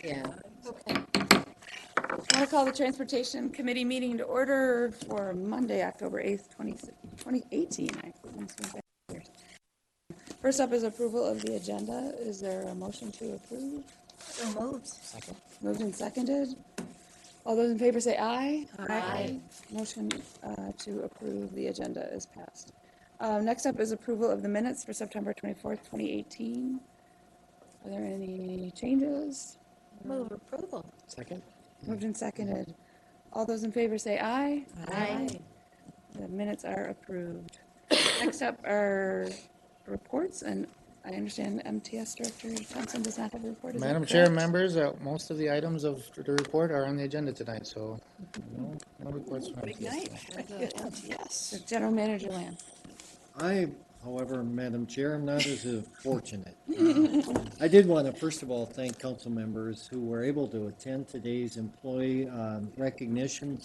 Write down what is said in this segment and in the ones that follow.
Yeah. Okay. I want to call the Transportation Committee meeting to order for Monday, October 8th, 2018. First up is approval of the agenda. Is there a motion to approve? So moved. Second. Moved and seconded. All those in favor say aye. Aye. Motion to approve the agenda is passed. Next up is approval of the minutes for September 24th, 2018. Are there any changes? Move approval. Second? Moved and seconded. All those in favor say aye. Aye. The minutes are approved. Next up are reports, and I understand MTS Director Thompson does not have a report. Is that Madam Chair, correct? members, most of the items of the report are on the agenda tonight, so no reports from Big MTS night. tonight. MTS. General Manager Land. I, however, Madam Chair, am not as fortunate. I did want to, first of all, thank council members who were able to attend today's employee recognition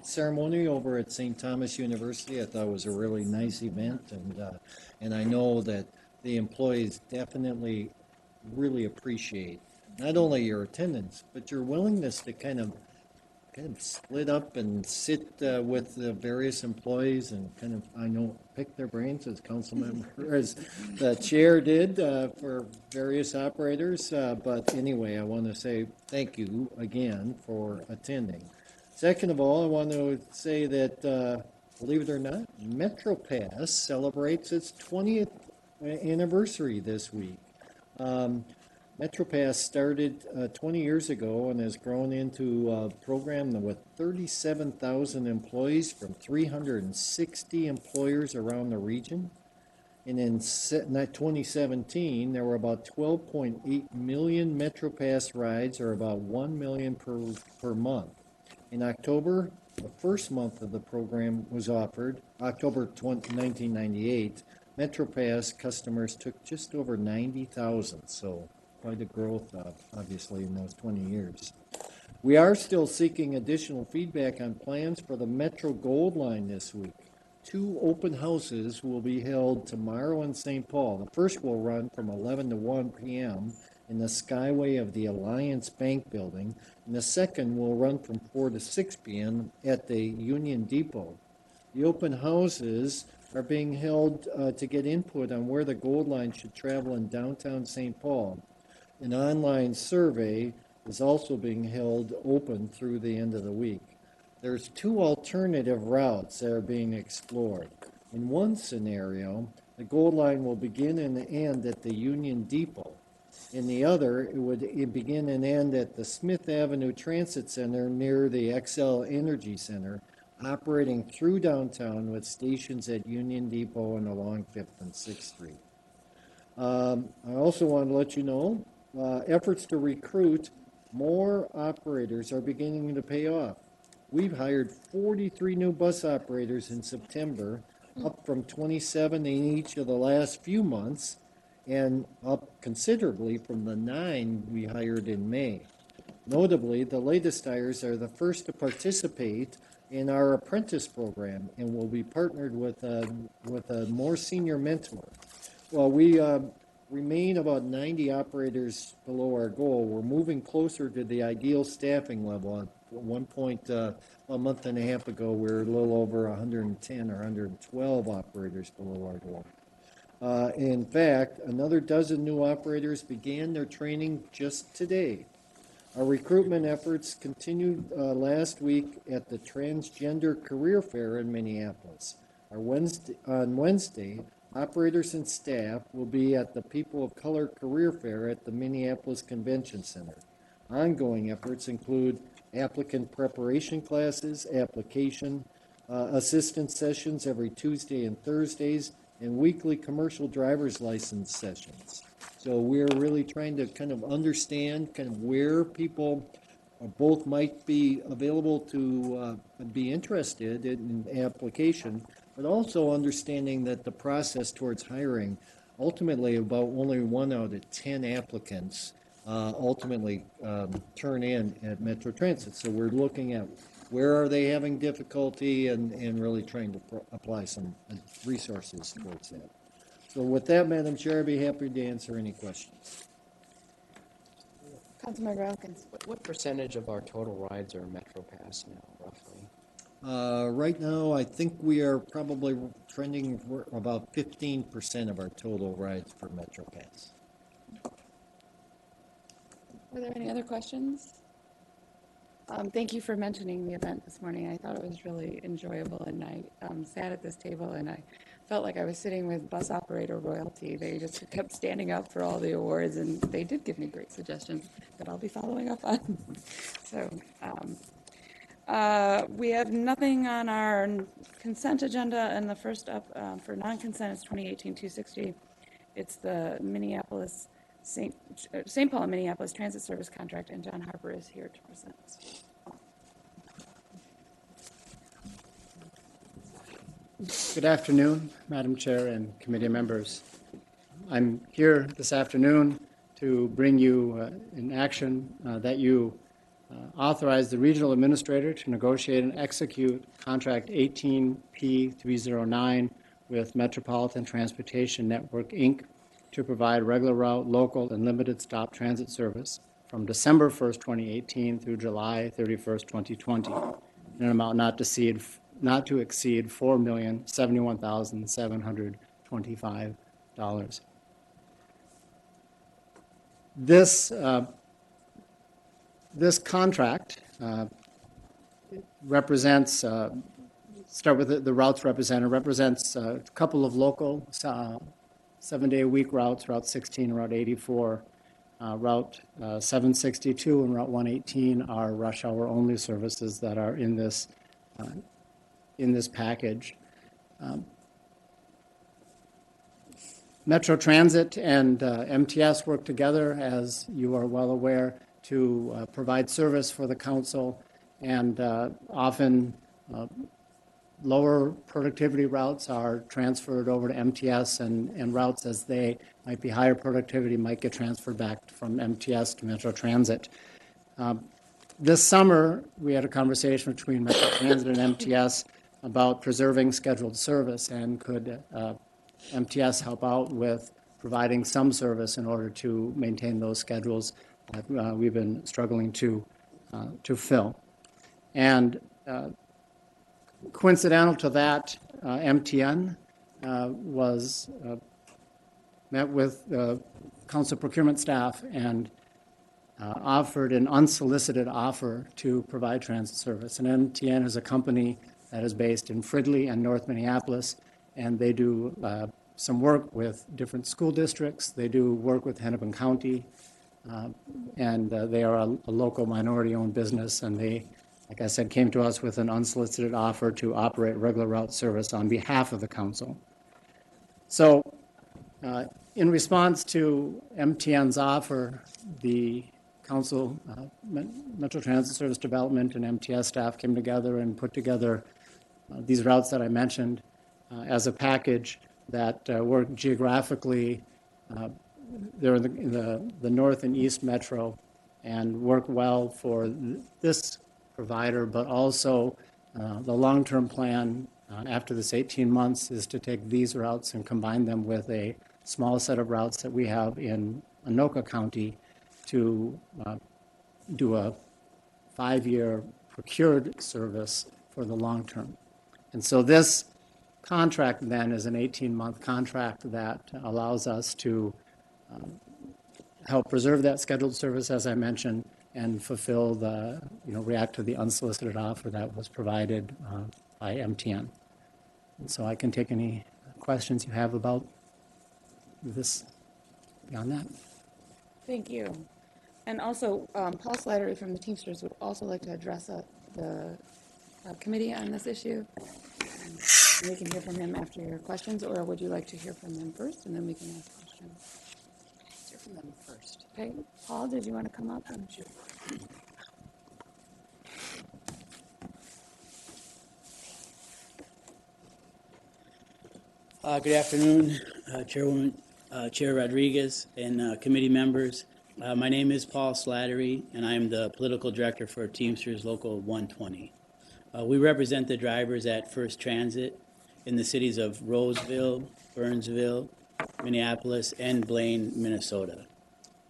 ceremony over at St. Thomas University. I thought it was a really nice event, and I know that the employees definitely really appreciate not only your attendance, but your willingness to kind of split up and sit with the various employees and kind of, I know, pick their brains as council member, as the chair did for various operators. But anyway, I want to say thank you again for attending. Second of all, I want to say that, believe it or not, Metropass celebrates its 20th anniversary this week. Metropass started 20 years ago and has grown into a program with 37,000 employees from 360 employers around the region. And in 2017, there were about 12.8 million Metropass rides, or about 1 million per month. In October, the first month of the program was offered, October 1998, Metropass customers took just over 90,000, so quite a growth, obviously, in those 20 years. We are still seeking additional feedback on plans for the Metro Gold Line this week. 2 open houses will be held tomorrow in St. Paul. The first will run from 11 to 1 p.m. in the skyway of the Alliance Bank building, and the second will run from 4 to 6 p.m. at the Union Depot. The open houses are being held to get input on where the Gold Line should travel in downtown St. Paul. An online survey is also being held open through the end of the week. There's 2 alternative routes that are being explored. In one scenario, the Gold Line will begin and end at the Union Depot. In the other, it would begin and end at the Smith Avenue Transit Center near the XL Energy Center, operating through downtown with stations at Union Depot and along 5th and 6th Street. I also want to let you know, efforts to recruit more operators are beginning to pay off. We've hired 43 new bus operators in September, up from 27 in each of the last few months, and up considerably from the 9 we hired in May. Notably, the latest hires are the first to participate in our apprentice program and will be partnered with a more senior mentor. While we remain about 90 operators below our goal, we're moving closer to the ideal staffing level. At one point, a month and a half ago, we were a little over 110 or 112 operators below our goal. In fact, another dozen new operators began their training just today. Our recruitment efforts continued last week at the Transgender Career Fair in Minneapolis. On Wednesday, operators and staff will be at the People of Color Career Fair at the Minneapolis Convention Center. Ongoing efforts include applicant preparation classes, application assistance sessions every Tuesday and Thursdays, and weekly commercial driver's license sessions. So we're really trying to kind of understand kind of where people both might be available to be interested in application, but also understanding that the process towards hiring, ultimately about only 1 out of 10 applicants ultimately turn in at Metro Transit. So we're looking at where are they having difficulty and really trying to apply some resources towards that. So with that, Madam Chair, I'd be happy to answer any questions. Councilmember Elkins. What percentage of our total rides are Metropass now, roughly? Right now, I think we are probably trending for about 15% of our total rides for Metropass. Were there any other questions? Thank you for mentioning the event this morning. I thought it was really enjoyable, and I sat at this table and I felt like I was sitting with bus operator royalty. They just kept standing up for all the awards, and they did give me great suggestions that I'll be following up on. So we have nothing on our consent agenda, and the first up for non-consent is 2018-260. It's the Minneapolis St. Paul and Minneapolis Transit Service contract, and John Harper is here to present. Good afternoon, Madam Chair and committee members. I'm here this afternoon to bring you in action that you authorize the regional administrator to negotiate and execute contract 18P309 with Metropolitan Transportation Network, Inc., to provide regular route, local, and limited stop transit service from December 1st, 2018 through July 31st, 2020, in an amount not to exceed $4,071,725. This contract represents, start with the routes represented, represents a couple of local 7-day-a-week routes, Route 16 and Route 84. Route 762 and Route 118 are rush hour only services that are in this package. Metro Transit and MTS work together, as you are well aware, to provide service for the council, and often lower productivity routes are transferred over to MTS, and routes as they might be higher productivity might get transferred back from MTS to Metro Transit. This summer, we had a conversation between Metro Transit and MTS about preserving scheduled service, and could MTS help out with providing some service in order to maintain those schedules that we've been struggling to fill. And coincidental to that, MTN was met with council procurement staff and offered an unsolicited offer to provide transit service. And MTN is a company that is based in Fridley and North Minneapolis, and they do some work with different school districts. They do work with Hennepin County, and they are a local minority-owned business, and they, like I said, came to us with an unsolicited offer to operate regular route service on behalf of the council. So in response to MTN's offer, the council, Metro Transit Service Development and MTS staff came together and put together these routes that I mentioned as a package that work geographically. They're in the north and east metro and work well for this provider, but also the long-term plan after this 18 months is to take these routes and combine them with a small set of routes that we have in Anoka County to do a 5-year procured service for the long term. And so this contract then is an 18-month contract that allows us to help preserve that scheduled service, as I mentioned, and fulfill the, react to the unsolicited offer that was provided by MTN. And so I can take any questions you have about this beyond that. Thank you. And also, Paul Slattery from the Teamsters would also like to address the committee on this issue. And we can hear from him after your questions, or would you like to hear from them first, and then we can ask questions? Let's hear from them first. Okay, Paul, did you want to come up? Sure. Good afternoon, Chairwoman, Chair Rodriguez, and committee members. My name is Paul Slattery, and I am the political director for Teamsters Local 120. We represent the drivers at First Transit in the cities of Roseville, Burnsville, Minneapolis, and Blaine, Minnesota.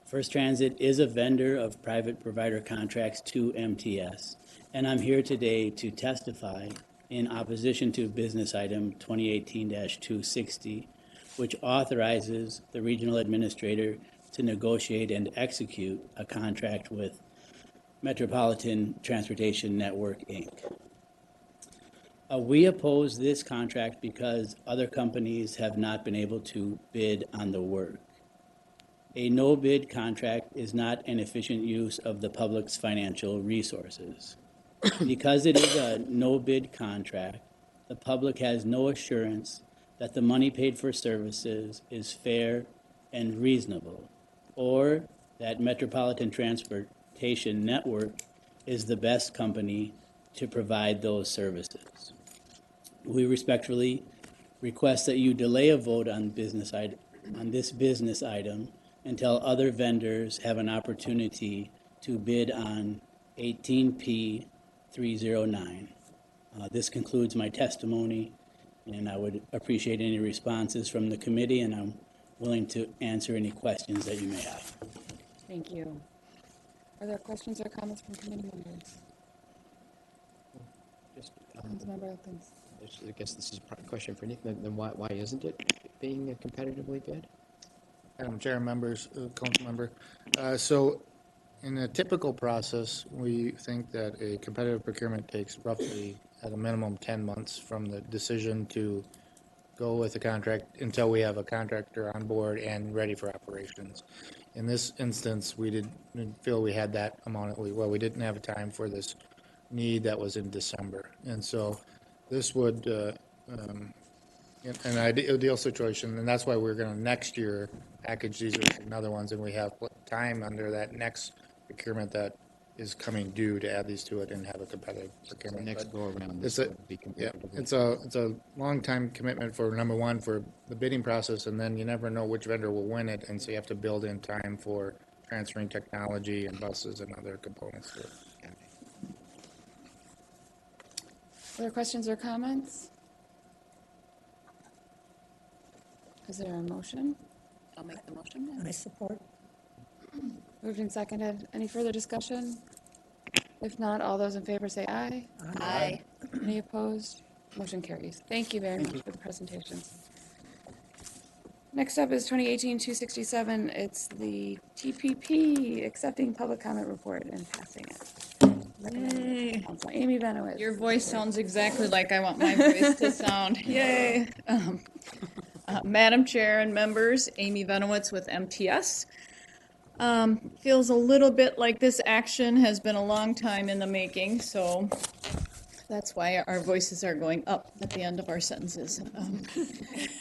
First Transit is a vendor of private provider contracts to MTS, and I'm here today to testify in opposition to business item 2018-260, which authorizes the regional administrator to negotiate and execute a contract with Metropolitan Transportation Network, Inc. We oppose this contract because other companies have not been able to bid on the work. A no-bid contract is not an efficient use of the public's financial resources. Because it is a no-bid contract, the public has no assurance that the money paid for services is fair and reasonable, or that Metropolitan Transportation Network is the best company to provide those services. We respectfully request that you delay a vote on this business item until other vendors have an opportunity to bid on 18P 309. This concludes my testimony, and I would appreciate any responses from the committee, and I'm willing to answer any questions that you may have. Thank you. Are there questions or comments from committee members? Just, Councilmember Elkins. I guess this is a question for Nick. Then why isn't it being competitively bid? Madam Chair, members, council member. So in a typical process, we think that a competitive procurement takes roughly at a minimum 10 months from the decision to go with the contract until we have a contractor on board and ready for operations. In this instance, we didn't feel we had that amount we didn't have time for this need that was in December. And so this would, in an ideal situation, and that's why we're going to next year package these with another ones, and we have time under that next procurement that is coming due to add these to it and have a competitive procurement. The next go around, It's this a, would be yeah, competitively. it's a long time commitment for number one for the bidding process, and then you never know which vendor will win it, and so you have to build in time for transferring technology and buses and other components to it. Other questions or comments? Is there a motion? I'll make the motion. I support. Moved and seconded. Any further discussion? If not, all those in favor say aye. Aye. Any opposed? Motion carries. Thank you very much for the presentations. Next up is 2018-267. It's the TPP, accepting public comment report and passing it. Yay. Council Amy Benowitz. Your voice sounds exactly like I want my voice to sound. Yay. Madam Chair and members, Amy Benowitz with MTS. Feels a little bit like this action has been a long time in the making, so that's why our voices are going up at the end of our sentences.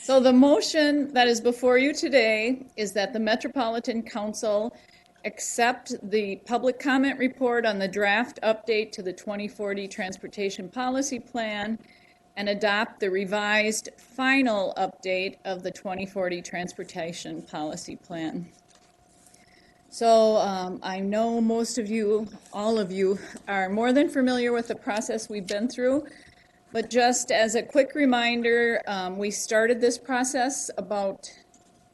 So the motion that is before you today is that the Metropolitan Council accept the public comment report on the draft update to the 2040 Transportation Policy Plan and adopt the revised final update of the 2040 Transportation Policy Plan. So I know most of you, all of you, are more than familiar with the process we've been through, but just as a quick reminder, we started this process about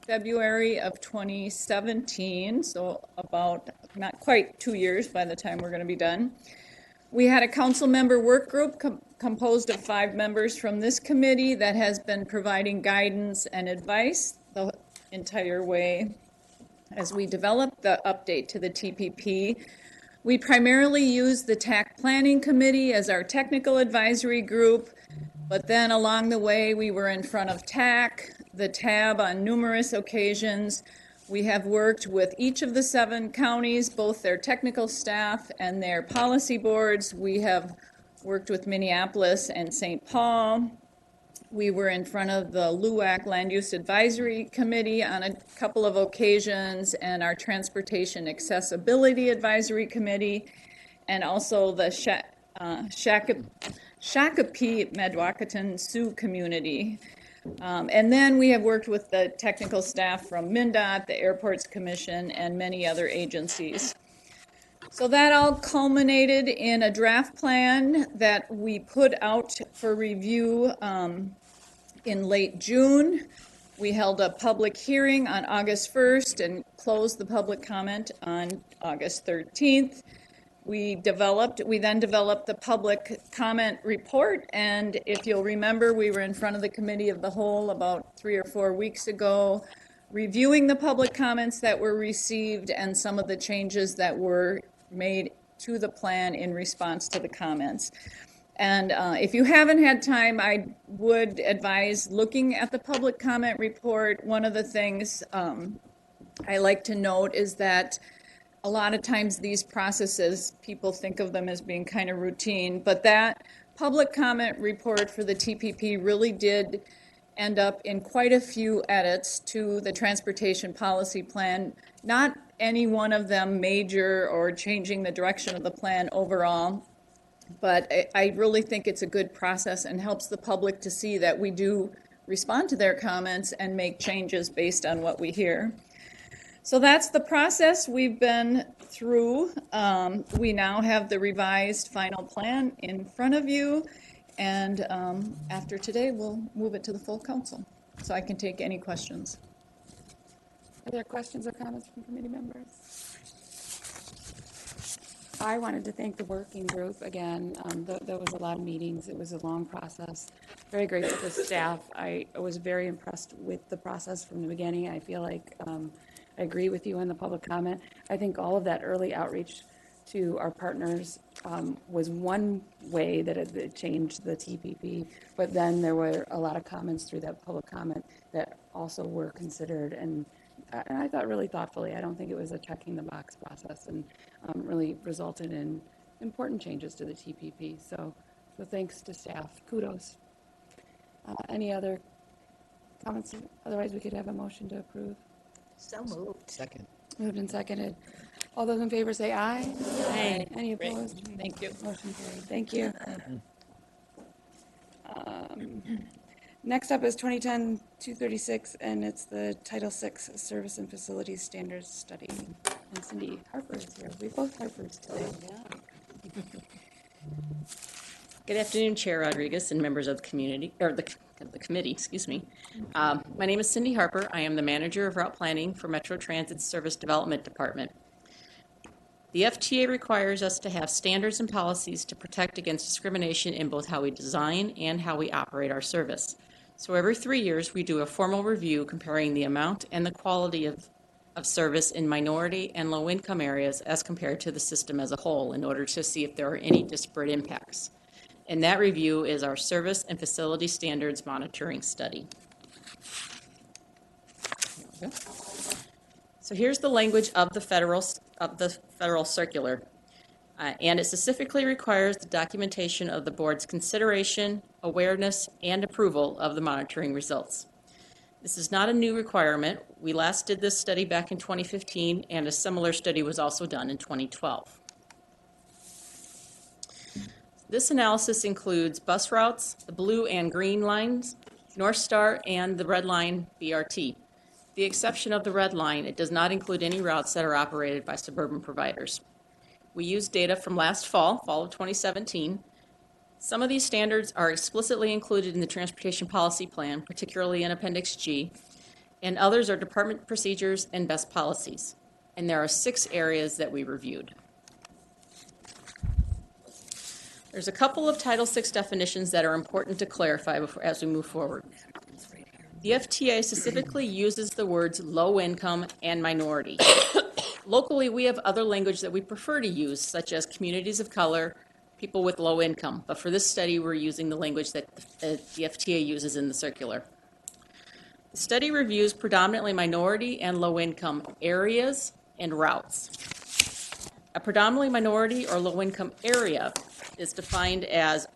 February of 2017, so about not quite 2 years by the time we're going to be done. We had a council member work group composed of 5 members from this committee that has been providing guidance and advice the entire way as we developed the update to the TPP. We primarily used the TAC Planning Committee as our technical advisory group, but then along the way we were in front of TAC, the TAB on numerous occasions. We have worked with each of the 7 counties, both their technical staff and their policy boards. We have worked with Minneapolis and St. Paul. We were in front of the LUAC Land Use Advisory Committee on a couple of occasions, and our Transportation Accessibility Advisory Committee, and also the Shakopee Medwakatan Sioux community. And then we have worked with the technical staff from MnDOT, the Airports Commission, and many other agencies. So that all culminated in a draft plan that we put out for review in late June. We held a public hearing on August 1st and closed the public comment on August 13th. We then developed the public comment report, and if you'll remember, we were in front of the Committee of the Whole about 3 or 4 weeks ago, reviewing the public comments that were received and some of the changes that were made to the plan in response to the comments. And if you haven't had time, I would advise looking at the public comment report. One of the things I like to note is that a lot of times these processes, people think of them as being kind of routine, but that public comment report for the TPP really did end up in quite a few edits to the transportation policy plan. Not any one of them major or changing the direction of the plan overall, but I really think it's a good process and helps the public to see that we do respond to their comments and make changes based on what we hear. So that's the process we've been through. We now have the revised final plan in front of you, and after today, we'll move it to the full council, so I can take any questions. Are there questions or comments from committee members? I wanted to thank the working group again. There was a lot of meetings. It was a long process. Very grateful to staff. I was very impressed with the process from the beginning. I feel like I agree with you on the public comment. I think all of that early outreach to our partners was one way that it changed the TPP, but then there were a lot of comments through that public comment that also were considered, and I thought really thoughtfully. I don't think it was a checking the box process, and really resulted in important changes to the TPP. So thanks to staff. Kudos. Any other comments? Otherwise, we could have a motion to approve. So moved. Second. Moved and seconded. All those in favor say aye. Aye. Any opposed? Thank you. Motion carried. Thank you. Next up is 2010-236, and it's the Title VI Service and Facilities Standards Study. And Cindy Harper is here. We both Harpers today. Good afternoon, Chair Rodriguez and members of the community, or the committee, excuse me. My name is Cindy Harper. I am the Manager of Route Planning for Metro Transit's Service Development Department. The FTA requires us to have standards and policies to protect against discrimination in both how we design and how we operate our service. So every 3 years, we do a formal review comparing the amount and the quality of service in minority and low-income areas as compared to the system as a whole in order to see if there are any disparate impacts. And that review is our Service and Facility Standards Monitoring Study. So here's the language of the federal circular. And it specifically requires the documentation of the board's consideration, awareness, and approval of the monitoring results. This is not a new requirement. We last did this study back in 2015, and a similar study was also done in 2012. This analysis includes bus routes, the blue and green lines, North Star, and the red line BRT. The exception of the red line, it does not include any routes that are operated by suburban providers. We used data from last fall of 2017. Some of these standards are explicitly included in the Transportation Policy Plan, particularly in Appendix G, and others are department procedures and best policies. And there are 6 areas that we reviewed. There's a couple of Title VI definitions that are important to clarify as we move forward. The FTA specifically uses the words low income and minority. Locally, we have other language that we prefer to use, such as communities of color, people with low income. But for this study, we're using the language that the FTA uses in the circular. The study reviews predominantly minority and low income areas and routes. A predominantly minority or low income area is defined as,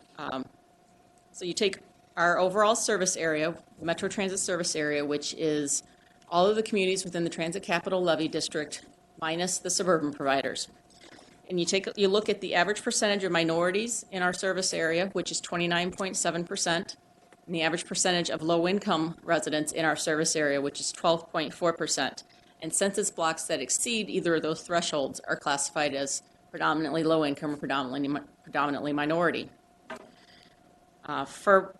so you take our overall service area, Metro Transit service area, which is all of the communities within the Transit Capital Levy District minus the suburban providers. And you look at the average percentage of minorities in our service area, which is 29.7%, and the average percentage of low-income residents in our service area, which is 12.4%. And census blocks that exceed either of those thresholds are classified as predominantly low-income or predominantly minority. For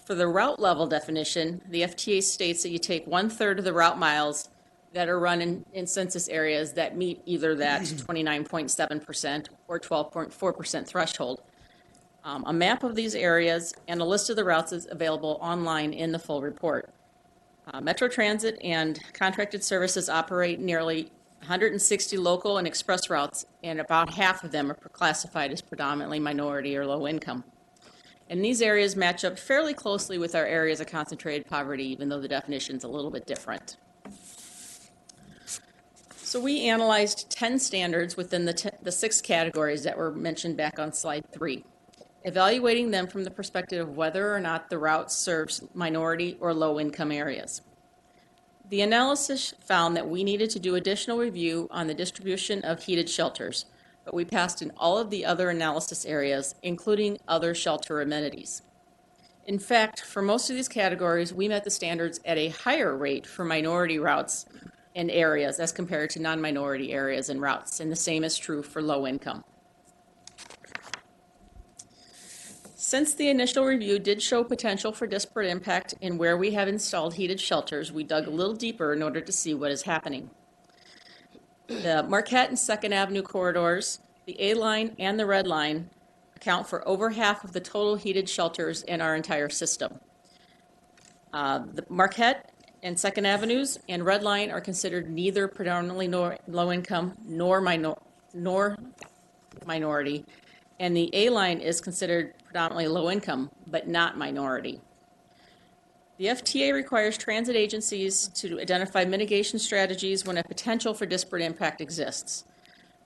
For the route level definition, the FTA states that you take 1/3 of the route miles that are run in census areas that meet either that 29.7% or 12.4% threshold. A map of these areas and a list of the routes is available online in the full report. Metro Transit and contracted services operate nearly 160 local and express routes, and about half of them are classified as predominantly minority or low income. And these areas match up fairly closely with our areas of concentrated poverty, even though the definition's a little bit different. So we analyzed 10 standards within the 6 categories that were mentioned back on slide 3, evaluating them from the perspective of whether or not the route serves minority or low-income areas. The analysis found that we needed to do additional review on the distribution of heated shelters, but we passed in all of the other analysis areas, including other shelter amenities. In fact, for most of these categories, we met the standards at a higher rate for minority routes and areas as compared to non-minority areas and routes, and the same is true for low income. Since the initial review did show potential for disparate impact in where we have installed heated shelters, we dug a little deeper in order to see what is happening. The Marquette and 2nd Avenue corridors, the A line and the red line account for over half of the total heated shelters in our entire system. The Marquette and 2nd Avenues and red line are considered neither predominantly low income nor minority, and the A line is considered predominantly low income but not minority. The FTA requires transit agencies to identify mitigation strategies when a potential for disparate impact exists.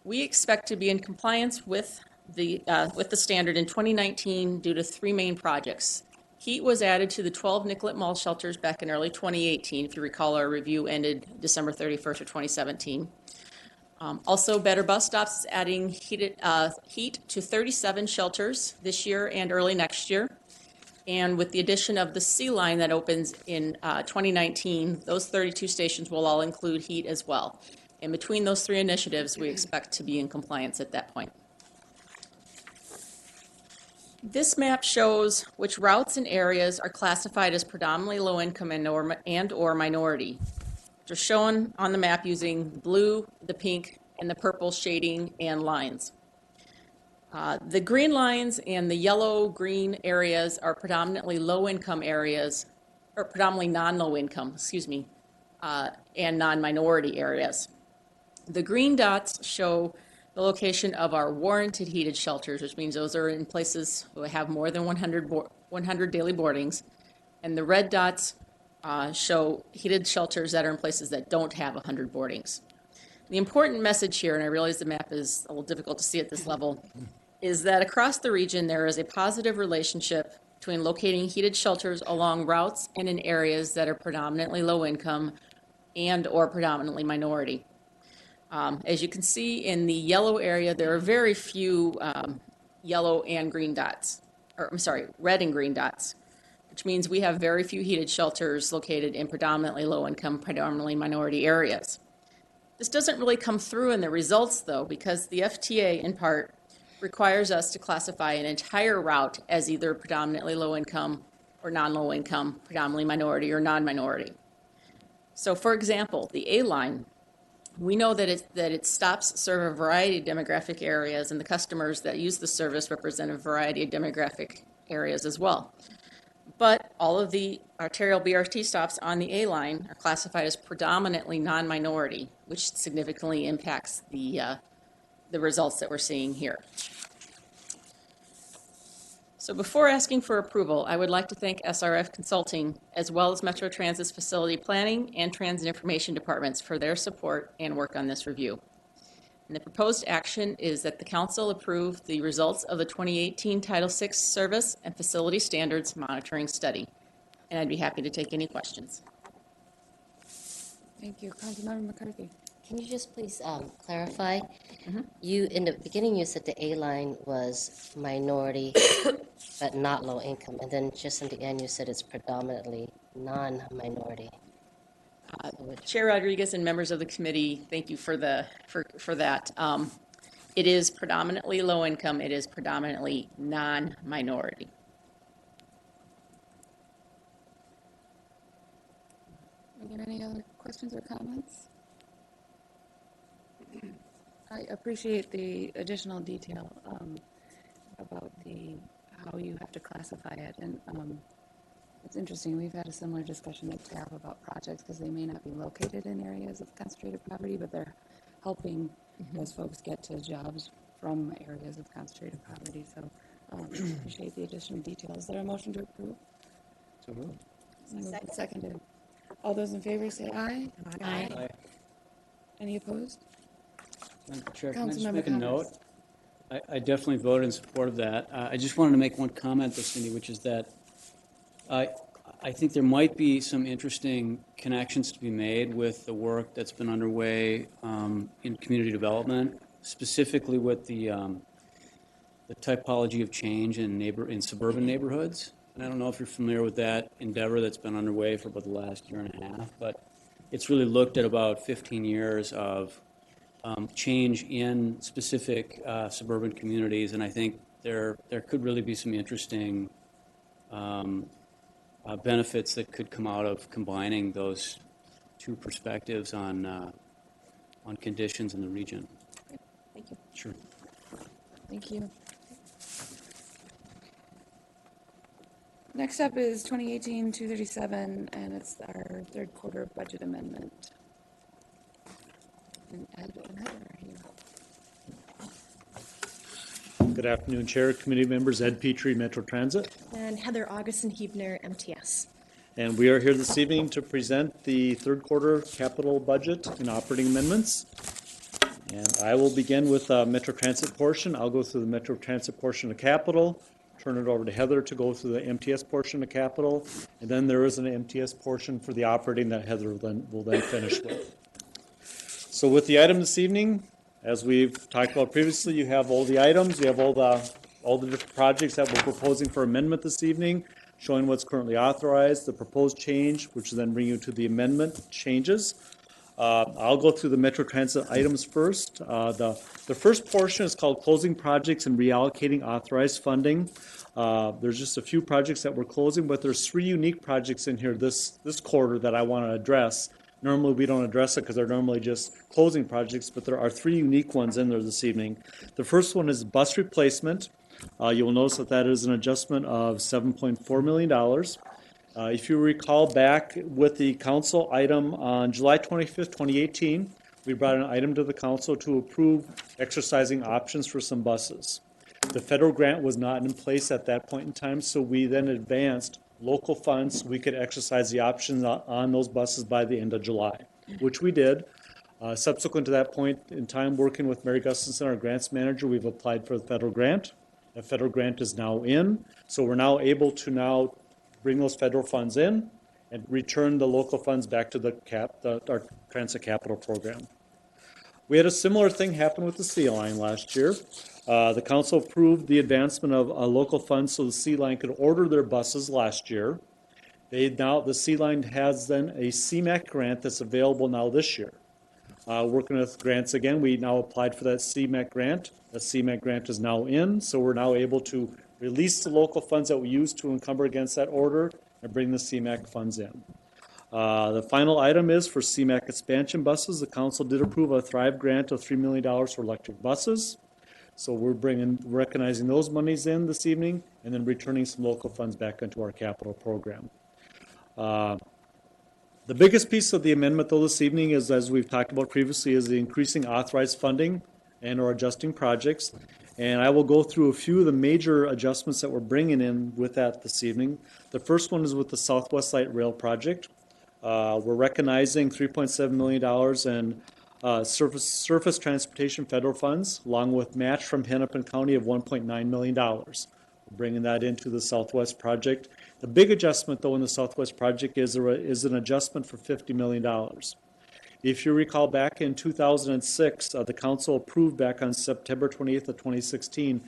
We expect to be in compliance with the standard in 2019 due to 3 main projects. Heat was added to the 12 Nicollet Mall shelters back in early 2018. If you recall, our review ended December 31st of 2017. Also, Better Bus Stops is adding heat to 37 shelters this year and early next year. And with the addition of the C line that opens in 2019, those 32 stations will all include heat as well. And between those 3 initiatives, we expect to be in compliance at that point. This map shows which routes and areas are classified as predominantly low income and or minority. They're shown on the map using blue, the pink, and the purple shading and lines. The green lines and the yellow-green areas are predominantly low-income areas, or predominantly non-low income, and non-minority areas. The green dots show the location of our warranted heated shelters, which means those are in places that have more than 100 daily boardings, and the red dots show heated shelters that are in places that don't have 100 boardings. The important message here, and I realize the map is a little difficult to see at this level, is that across the region there is a positive relationship between locating heated shelters along routes and in areas that are predominantly low income and or predominantly minority. As you can see in the yellow area, there are very few yellow and green dots, red and green dots, which means we have very few heated shelters located in predominantly low income, predominantly minority areas. This doesn't really come through in the results though, because the FTA in part requires us to classify an entire route as either predominantly low income or non-low income, predominantly minority or non-minority. So for example, the A line, we know that its stops serve a variety of demographic areas, and the customers that use the service represent a variety of demographic areas as well. But all of the arterial BRT stops on the A line are classified as predominantly non-minority, which significantly impacts the results that we're seeing here. So before asking for approval, I would like to thank SRF Consulting, as well as Metro Transit's facility planning and transit information departments for their support and work on this review. And the proposed action is that the council approve the results of the 2018 Title VI Service and Facility Standards Monitoring Study. And I'd be happy to take any questions. Thank you. Councilmember McCarthy. Can you just please clarify? You, in the beginning, you said the A line was minority, but not low income. And then just in the end, you said it's predominantly non-minority. Chair Rodriguez and members of the committee, thank you for that. It is predominantly low income. It is predominantly non-minority. questions or comments? I appreciate the additional detail about how you have to classify it. And it's interesting, we've had a similar discussion at TAB about projects because they may not be located in areas of concentrated poverty, but they're helping those folks get to jobs from areas of concentrated poverty. So appreciate the additional details. Is there a motion to approve? So moved. Moved and seconded. All those in favor say aye. Aye. Any opposed? Madam Chair, can I just Councilmember make a note? Connors. I definitely voted in support of that. I just wanted to make one comment, though, Cindy, which is that I think there might be some interesting connections to be made with the work that's been underway in community development, specifically with the typology of change in suburban neighborhoods. And I don't know if you're familiar with that endeavor that's been underway for about the last year and a half, but it's really looked at about 15 years of change in specific suburban communities, and I think there could really be some interesting benefits that could come out of combining those two perspectives on conditions in the region. Thank you. Sure. Thank you. Next up is 2018-237, and it's our third quarter budget amendment. And Ed and Heather are here. Good afternoon, Chair, committee members, Ed Petrie, Metro Transit. And Heather Augustin-Hebner, MTS. And we are here this evening to present the third quarter capital budget and operating amendments. And I will begin with the Metro Transit portion. I'll go through the Metro Transit portion of capital, turn it over to Heather to go through the MTS portion of capital, and then there is an MTS portion for the operating that Heather will then finish with. So with the item this evening, as we've talked about previously, you have all the items, you have all the different projects that we're proposing for amendment this evening, showing what's currently authorized, the proposed change, which will then bring you to the amendment changes. I'll go through the Metro Transit items first. The first portion is called Closing Projects and Reallocating Authorized Funding. There's just a few projects that we're closing, but there's 3 unique projects in here this quarter that I want to address. Normally, we don't address it because they're normally just closing projects, but there are 3 unique ones in there this evening. The first one is bus replacement. You'll notice that is an adjustment of $7.4 million. If you recall back with the council item on July 25th, 2018, we brought an item to the council to approve exercising options for some buses. The federal grant was not in place at that point in time, so we then advanced local funds so we could exercise the options on those buses by the end of July, which we did. Subsequent to that point in time, working with Mary Gustafson, our grants manager, we've applied for the federal grant. The federal grant is now in, so we're now able to bring those federal funds in and return the local funds back to our transit capital program. We had a similar thing happen with the C line last year. The council approved the advancement of local funds so the C line could order their buses last year. The C line has then a Cmac grant that's available now this year. Working with grants again, we now applied for that Cmac grant. The Cmac grant is now in, so we're now able to release the local funds that we used to encumber against that order and bring the Cmac funds in. The final item is for Cmac expansion buses. The council did approve a Thrive grant of $3 million for electric buses. So we're recognizing those monies in this evening and then returning some local funds back into our capital program. The biggest piece of the amendment, though, this evening is, as we've talked about previously, is the increasing authorized funding and or adjusting projects. And I will go through a few of the major adjustments that we're bringing in with that this evening. The first one is with the Southwest Light Rail project. We're recognizing $3.7 million in surface transportation federal funds, along with match from Hennepin County of $1.9 million. We're bringing that into the Southwest project. The big adjustment, though, in the Southwest project is an adjustment for $50 million. If you recall back in 2006, the council approved back on September 28th of 2016,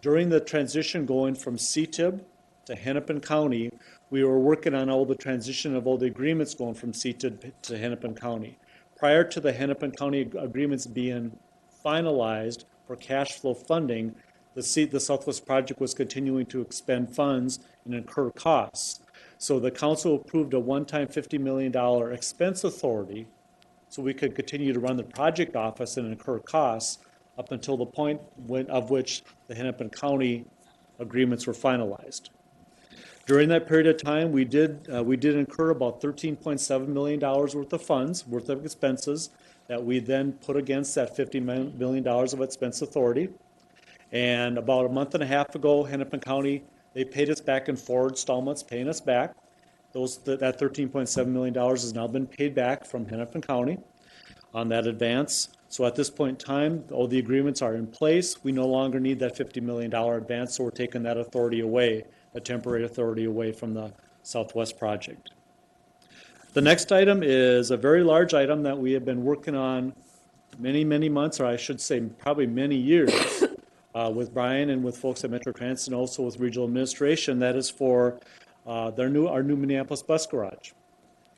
during the transition going from CTIB to Hennepin County, we were working on all the transition of all the agreements going from CTIB to Hennepin County. Prior to the Hennepin County agreements being finalized for cash flow funding, the Southwest project was continuing to expend funds and incur costs. So the council approved a one-time $50 million expense authority so we could continue to run the project office and incur costs up until the point of which the Hennepin County agreements were finalized. During that period of time, we did incur about $13.7 million worth of funds, worth of expenses, that we then put against that $50 million of expense authority. And about a month and a half ago, Hennepin County, they paid us back in 4 installments, paying us back. That $13.7 million has now been paid back from Hennepin County on that advance. So at this point in time, all the agreements are in place. We no longer need that $50 million advance, so we're taking that authority away, a temporary authority away from the Southwest project. The next item is a very large item that we have been working on many, many months, or I should say probably many years, with Brian and with folks at Metropass and also with regional administration. That is for our new Minneapolis Bus Garage.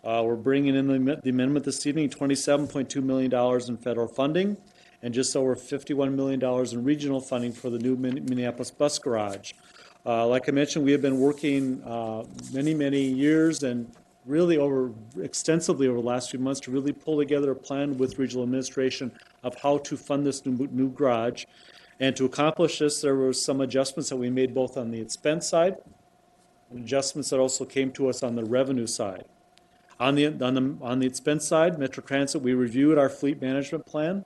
We're bringing in the amendment this evening, $27.2 million in federal funding and just over $51 million in regional funding for the new Minneapolis Bus Garage. Like I mentioned, we have been working many, many years and really extensively over the last few months to really pull together a plan with regional administration of how to fund this new garage. And to accomplish this, there were some adjustments that we made both on the expense side and adjustments that also came to us on the revenue side. On the expense side, Metro Transit, we reviewed our fleet management plan,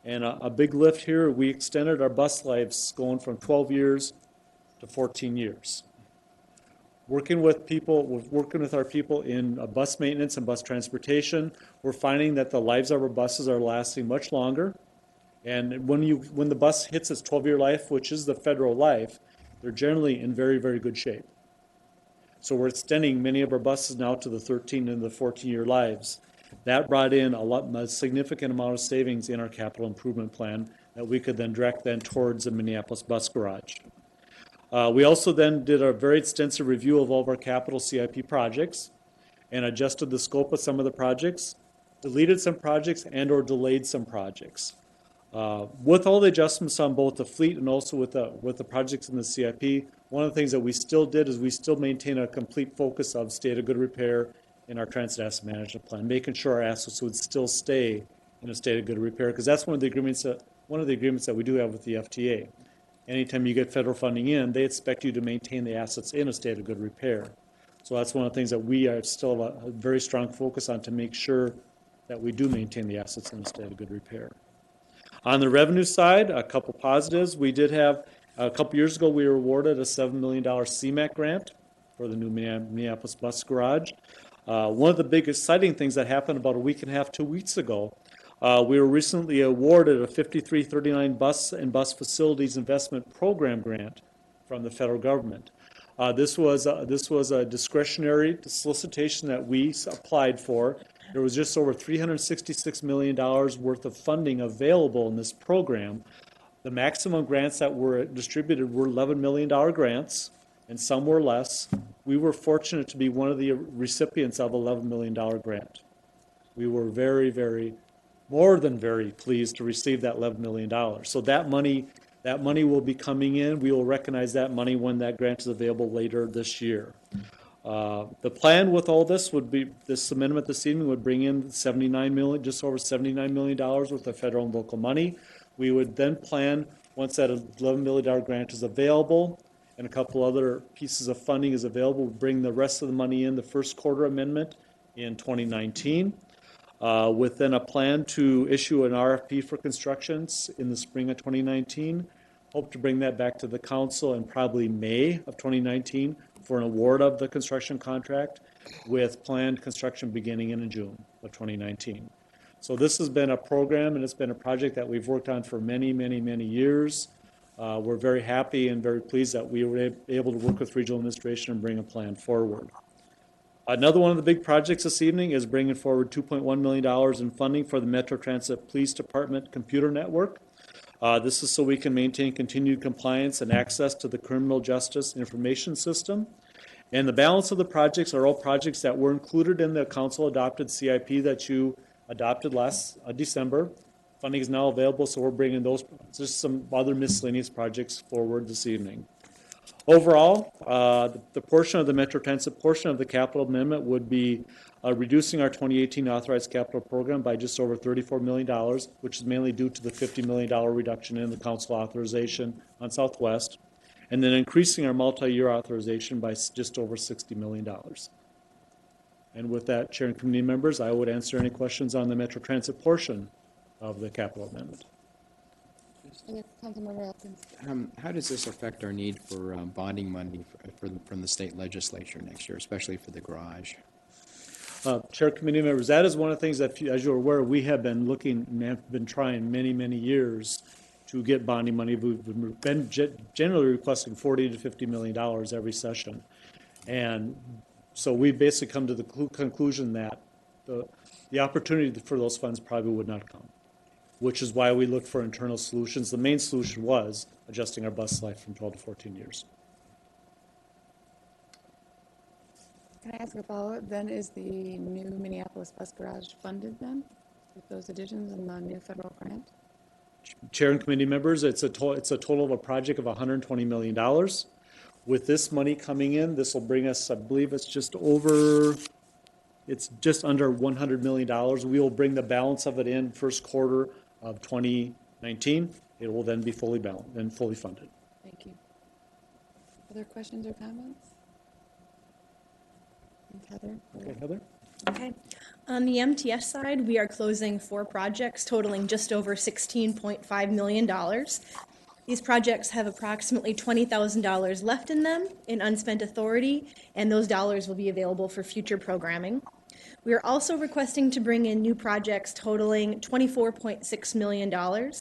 and a big lift here, we extended our bus lives going from 12 years to 14 years. Working with our people in bus maintenance and bus transportation, we're finding that the lives of our buses are lasting much longer. And when the bus hits its 12-year life, which is the federal life, they're generally in very, very good shape. So we're extending many of our buses now to the 13 and the 14-year lives. That brought in a significant amount of savings in our capital improvement plan that we could then direct towards the Minneapolis Bus Garage. We also then did a very extensive review of all of our capital CIP projects and adjusted the scope of some of the projects, deleted some projects, and or delayed some projects. With all the adjustments on both the fleet and also with the projects in the CIP, one of the things that we still did is we still maintain a complete focus of state of good repair in our transit asset management plan, making sure our assets would still stay in a state of good repair, because that's one of the agreements that we do have with the FTA. Anytime you get federal funding in, they expect you to maintain the assets in a state of good repair. So that's one of the things that we are still a very strong focus on, to make sure that we do maintain the assets in a state of good repair. On the revenue side, a couple positives. We did have, a couple years ago, we were awarded a $7 million Cmac grant for the new Minneapolis Bus Garage. One of the big exciting things that happened about a week and a half, 2 weeks ago, we were recently awarded a 5339 Bus and Bus Facilities Investment Program grant from the federal government. This was a discretionary solicitation that we applied for. There was just over $366 million worth of funding available in this program. The maximum grants that were distributed were $11 million grants, and some were less. We were fortunate to be one of the recipients of $11 million grant. We were more than very pleased to receive that $11 million. So that money will be coming in. We will recognize that money when that grant is available later this year. The plan with all this would be, this amendment this evening would bring in just over $79 million worth of federal and local money. We would then plan, once that $11 million grant is available and a couple other pieces of funding is available, we'll bring the rest of the money in the first quarter amendment in 2019. With then a plan to issue an RFP for constructions in the spring of 2019. Hope to bring that back to the council in probably May of 2019 for an award of the construction contract, with planned construction beginning in June of 2019. So this has been a program and it's been a project that we've worked on for many, many, many years. We're very happy and very pleased that we were able to work with regional administration and bring a plan forward. Another one of the big projects this evening is bringing forward $2.1 million in funding for the Metro Transit Police Department computer network. This is so we can maintain continued compliance and access to the criminal justice information system. And the balance of the projects are all projects that were included in the council-adopted CIP that you adopted last December. Funding is now available, so we're bringing those, just some other miscellaneous projects forward this evening. Overall, the portion of the Metro Transit portion of the capital amendment would be reducing our 2018 authorized capital program by just over $34 million, which is mainly due to the $50 million reduction in the council authorization on Southwest, and then increasing our multi-year authorization by just over $60 million. And with that, Chair and committee members, I would answer any questions on the Metro Transit portion of the capital amendment. Councilmember Elkins. How does this affect our need for bonding money from the state legislature next year, especially for the garage? Chair, committee members, that is one of the things that, as you're aware, we have been looking and have been trying many, many years to get bonding money. We've been generally requesting $40 to $50 million every session. And so we've basically come to the conclusion that the opportunity for those funds probably would not come, which is why we look for internal solutions. The main solution was adjusting our bus life from 12 to 14 years. Can I ask a follow-up then? Is the new Minneapolis Bus Garage funded then with those additions and the new federal grant? Chair and committee members, it's a total of a project of $120 million. With this money coming in, this will bring us, I believe it's just under $100 million. We will bring the balance of it in first quarter of 2019. It will then be fully balanced and fully funded. Thank you. Other questions or comments? Heather? Okay, Heather? Okay. On the MTS side, we are closing 4 projects totaling just over $16.5 million. These projects have approximately $20,000 left in them in unspent authority, and those dollars will be available for future programming. We are also requesting to bring in new projects totaling $24.6 million.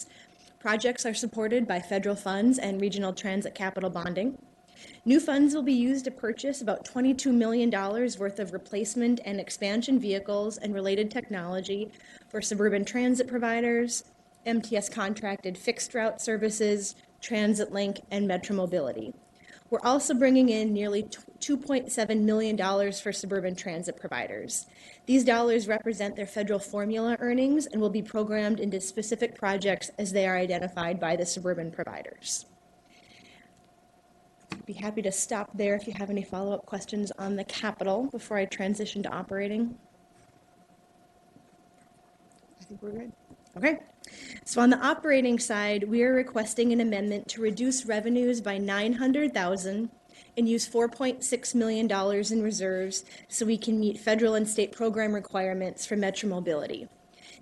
Projects are supported by federal funds and regional transit capital bonding. New funds will be used to purchase about $22 million worth of replacement and expansion vehicles and related technology for suburban transit providers, MTS contracted fixed route services, Transit Link, and Metro Mobility. We're also bringing in nearly $2.7 million for suburban transit providers. These dollars represent their federal formula earnings and will be programmed into specific projects as they are identified by the suburban providers. I'd be happy to stop there if you have any follow-up questions on the capital before I transition to operating. I think we're good. Okay. So on the operating side, we are requesting an amendment to reduce revenues by $900,000 and use $4.6 million in reserves so we can meet federal and state program requirements for Metro Mobility.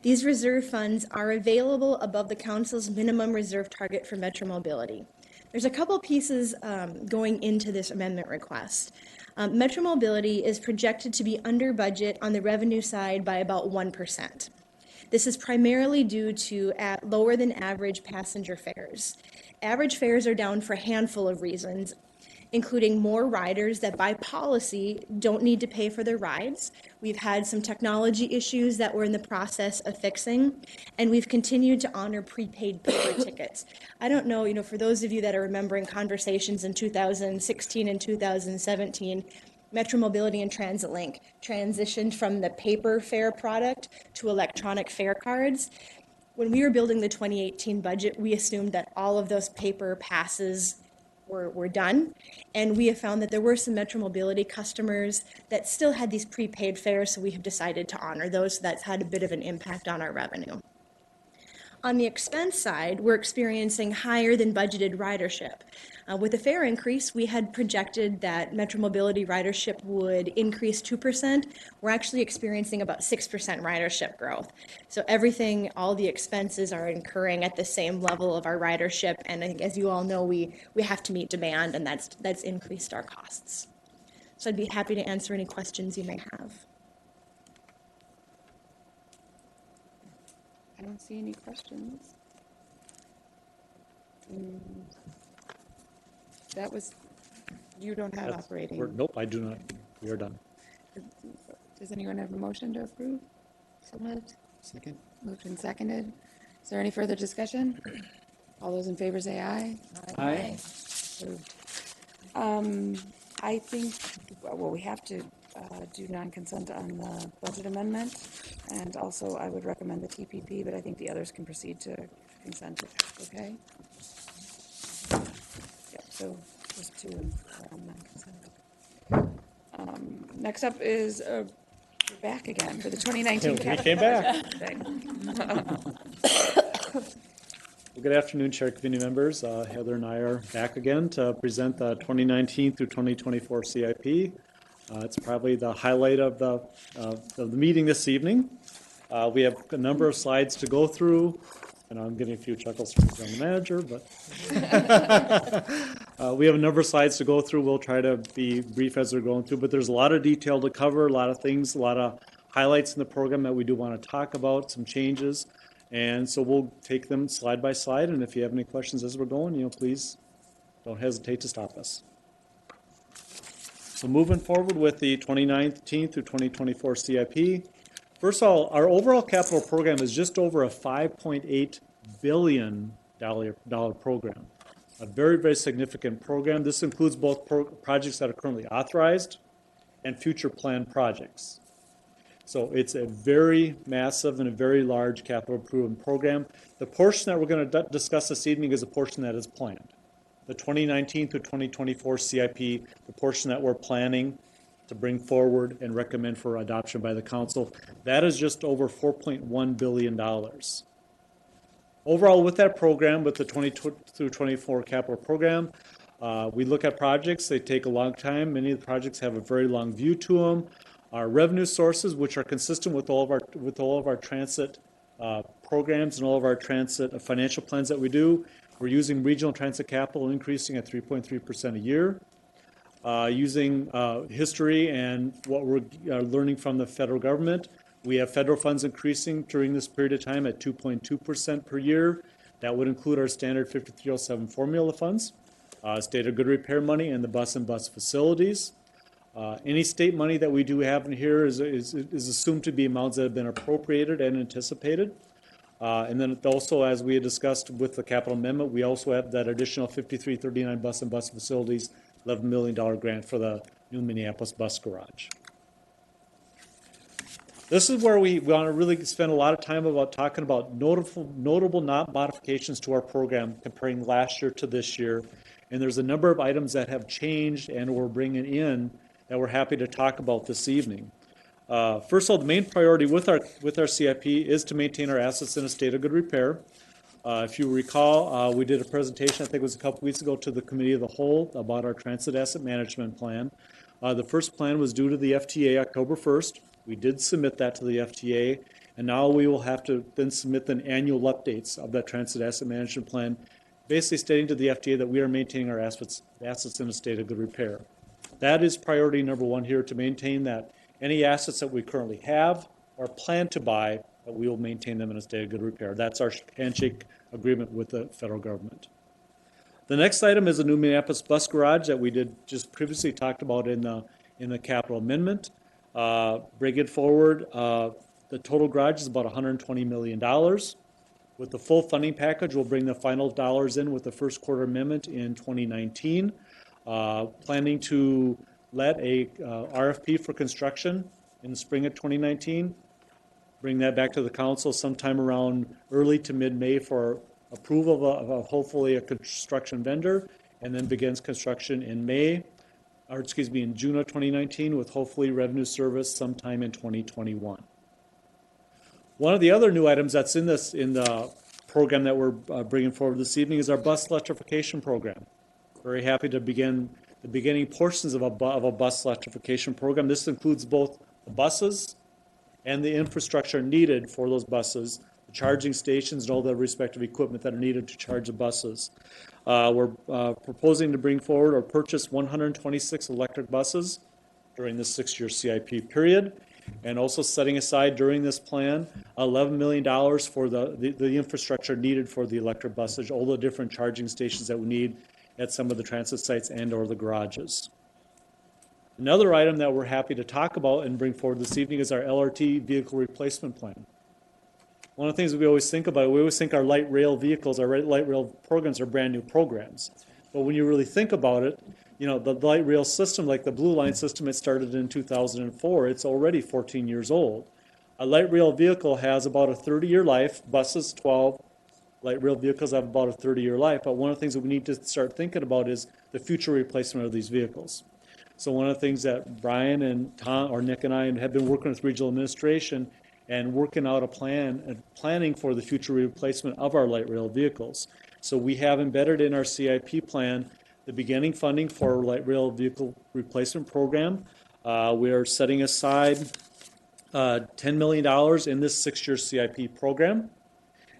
These reserve funds are available above the council's minimum reserve target for Metro Mobility. There's a couple pieces going into this amendment request. Metro Mobility is projected to be under budget on the revenue side by about 1%. This is primarily due to lower than average passenger fares. Average fares are down for a handful of reasons, including more riders that by policy don't need to pay for their rides. We've had some technology issues that we're in the process of fixing, and we've continued to honor prepaid paper tickets. I don't know, for those of you that are remembering conversations in 2016 and 2017, Metro Mobility and Transit Link transitioned from the paper fare product to electronic fare cards. When we were building the 2018 budget, we assumed that all of those paper passes were done, and we have found that there were some Metro Mobility customers that still had these prepaid fares, so we have decided to honor those. So that's had a bit of an impact on our revenue. On the expense side, we're experiencing higher than budgeted ridership. With the fare increase, we had projected that Metro Mobility ridership would increase 2%. We're actually experiencing about 6% ridership growth. So all the expenses are incurring at the same level of our ridership. And I think, as you all know, we have to meet demand, and that's increased our costs. So I'd be happy to answer any questions you may have. I don't see any questions. You don't have operating. Nope, I do not. We are done. Does anyone have a motion to approve? So moved. Second. Moved and seconded. Is there any further discussion? All those in favor say aye. Aye. Approved. I think, we have to do non-consent on the budget amendment, and also I would recommend the TPP, but I think the others can proceed to consent, okay? Yep, so just 2 and 4 on non-consent. Next up is, we're back again for the 2019 We capital. came back. Thing. Well, good afternoon, Chair, committee members. Heather and I are back again to present the 2019 through 2024 CIP. It's probably the highlight of the meeting this evening. We have a number of slides to go through, and I'm getting a few chuckles from the manager, but we have a number of slides to go through. We'll try to be brief as we're going through, but there's a lot of detail to cover, a lot of things, a lot of highlights in the program that we do want to talk about, some changes. And so we'll take them slide by slide, and if you have any questions as we're going, please don't hesitate to stop us. So moving forward with the 2019 through 2024 CIP, first of all, our overall capital program is just over a $5.8 billion program. A very, very significant program. This includes both projects that are currently authorized and future planned projects. So it's a very massive and a very large capital improvement program. The portion that we're going to discuss this evening is a portion that is planned. The 2019 through 2024 CIP, the portion that we're planning to bring forward and recommend for adoption by the council, that is just over $4.1 billion. Overall, with that program, with the 20 through 24 capital program, we look at projects. They take a long time. Many of the projects have a very long view to them. Our revenue sources, which are consistent with all of our transit programs and all of our transit financial plans that we do, we're using regional transit capital increasing at 3.3% a year. Using history and what we're learning from the federal government, we have federal funds increasing during this period of time at 2.2% per year. That would include our standard 5307 formula funds, state of good repair money, and the bus and bus facilities. Any state money that we do have in here is assumed to be amounts that have been appropriated and anticipated. And then also, as we had discussed with the capital amendment, we also have that additional 5339 bus and bus facilities, $11 million grant for the new Minneapolis Bus Garage. This is where we want to really spend a lot of time about talking about notable modifications to our program comparing last year to this year. And there's a number of items that have changed and we're bringing in that we're happy to talk about this evening. First of all, the main priority with our CIP is to maintain our assets in a state of good repair. If you recall, we did a presentation, I think it was a couple weeks ago, to the Committee of the Whole about our Transit Asset Management Plan. The first plan was due to the FTA October 1st. We did submit that to the FTA, and now we will have to then submit the annual updates of that Transit Asset Management Plan, basically stating to the FTA that we are maintaining our assets in a state of good repair. That is priority number one here, to maintain that any assets that we currently have or plan to buy, that we will maintain them in a state of good repair. That's our handshake agreement with the federal government. The next item is a new Minneapolis Bus Garage that we did just previously talked about in the capital amendment. Bring it forward. The total garage is about $120 million. With the full funding package, we'll bring the final dollars in with the first quarter amendment in 2019. Planning to let a RFP for construction in the spring of 2019. Bring that back to the council sometime around early to mid-May for approval of hopefully a construction vendor, and then begins construction in in June of 2019 with hopefully revenue service sometime in 2021. One of the other new items that's in the program that we're bringing forward this evening is our bus electrification program. Very happy to begin the beginning portions of a bus electrification program. This includes both the buses and the infrastructure needed for those buses, the charging stations and all the respective equipment that are needed to charge the buses. We're proposing to bring forward or purchase 126 electric buses during the 6-year CIP period, and also setting aside during this plan $11 million for the infrastructure needed for the electric buses, all the different charging stations that we need at some of the transit sites and or the garages. Another item that we're happy to talk about and bring forward this evening is our LRT vehicle replacement plan. One of the things that we always think about, we always think our light rail vehicles, our light rail programs are brand new programs. But when you really think about it, the light rail system, like the Blue Line system, it started in 2004. It's already 14 years old. A light rail vehicle has about a 30-year life, buses 12, light rail vehicles have about a 30-year life, but one of the things that we need to start thinking about is the future replacement of these vehicles. So one of the things that Brian and Tom, or Nick and I have been working with regional administration and working out a plan and planning for the future replacement of our light rail vehicles. So we have embedded in our CIP plan the beginning funding for our light rail vehicle replacement program. We are setting aside $10 million in this 6-year CIP program.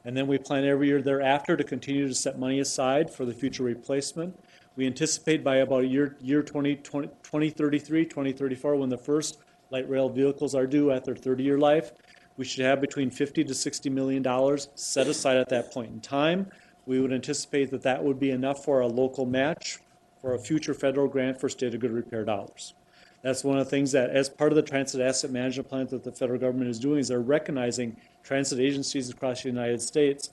And then we plan every year thereafter to continue to set money aside for the future replacement. We anticipate by about year 2033, 2034, when the first light rail vehicles are due at their 30-year life, we should have between $50 to $60 million set aside at that point in time. We would anticipate that that would be enough for a local match for a future federal grant for state of good repair dollars. That's one of the things that, as part of the transit asset management plan that the federal government is doing, is they're recognizing transit agencies across the United States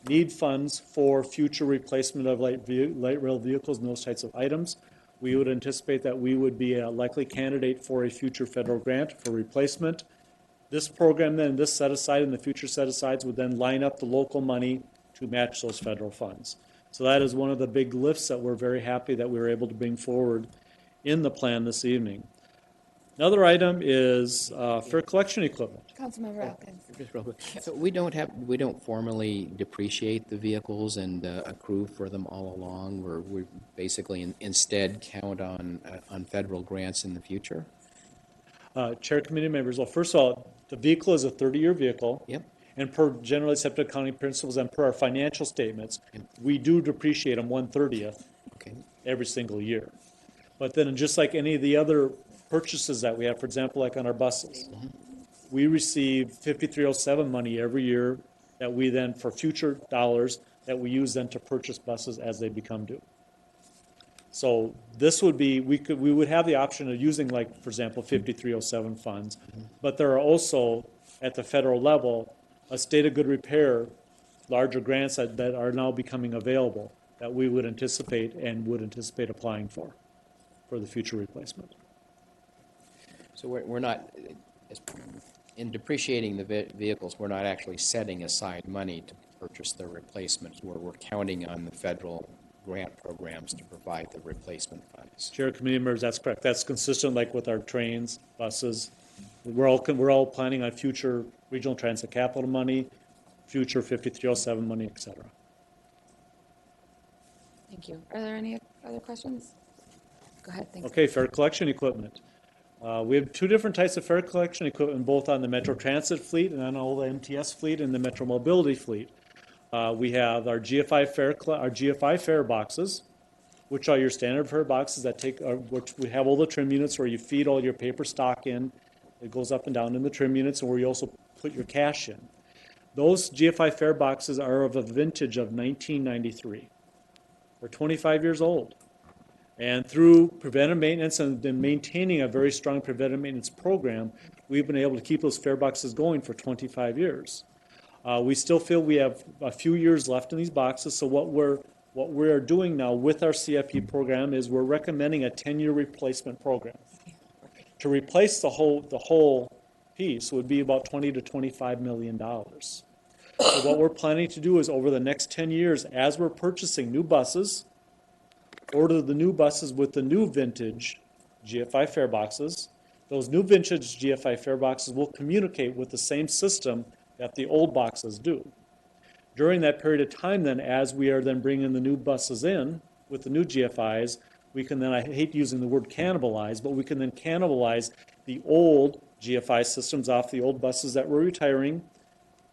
need funds for future replacement of light rail vehicles and those types of items. We would anticipate that we would be a likely candidate for a future federal grant for replacement. This program then, this set aside and the future set asides would then line up the local money to match those federal funds. So that is one of the big lifts that we're very happy that we were able to bring forward in the plan this evening. Another item is fare collection equipment. Councilmember Elkins. Just real quick. So we don't formally depreciate the vehicles and accrue for them all along. We basically instead count on federal grants in the future. Chair, committee members, well, first of all, the vehicle is a 30-year vehicle. Yep. And per generally accepted accounting principles and per our financial statements, we do depreciate them 1/30th every single year. But then just like any of the other purchases that we have, for example, like on our buses, we receive 5307 money every year that we then, for future dollars, that we use then to purchase buses as they become due. So this would be, we would have the option of using, like, for example, 5307 funds, but there are also, at the federal level, a state of good repair, larger grants that are now becoming available that we would anticipate applying for the future replacement. So we're not, in depreciating the vehicles, we're not actually setting aside money to purchase the replacements. We're counting on the federal grant programs to provide the replacement funds. Chair, committee members, that's correct. That's consistent like with our trains, buses. We're all planning on future regional transit capital money, future 5307 money, et cetera. Thank you. Are there any other questions? Go ahead, thanks. Okay, fare collection equipment. We have two different types of fare collection equipment, both on the Metro Transit fleet and on all the MTS fleet and the Metro Mobility fleet. We have our GFI fare boxes, which are your standard fare boxes that which we have all the trim units where you feed all your paper stock in. It goes up and down in the trim units, and where you also put your cash in. Those GFI fare boxes are of a vintage of 1993. They're 25 years old. And through preventive maintenance and maintaining a very strong preventive maintenance program, we've been able to keep those fare boxes going for 25 years. We still feel we have a few years left in these boxes, so what we're doing now with our CIP program is we're recommending a 10-year replacement program. To replace the whole piece would be about $20 to $25 million. So what we're planning to do is over the next 10 years, as we're purchasing new buses, order the new buses with the new vintage GFI fare boxes. Those new vintage GFI fare boxes will communicate with the same system that the old boxes do. During that period of time then, as we are then bringing the new buses in with the new GFIs, we can then, I hate using the word cannibalize, but we can then cannibalize the old GFI systems off the old buses that we're retiring,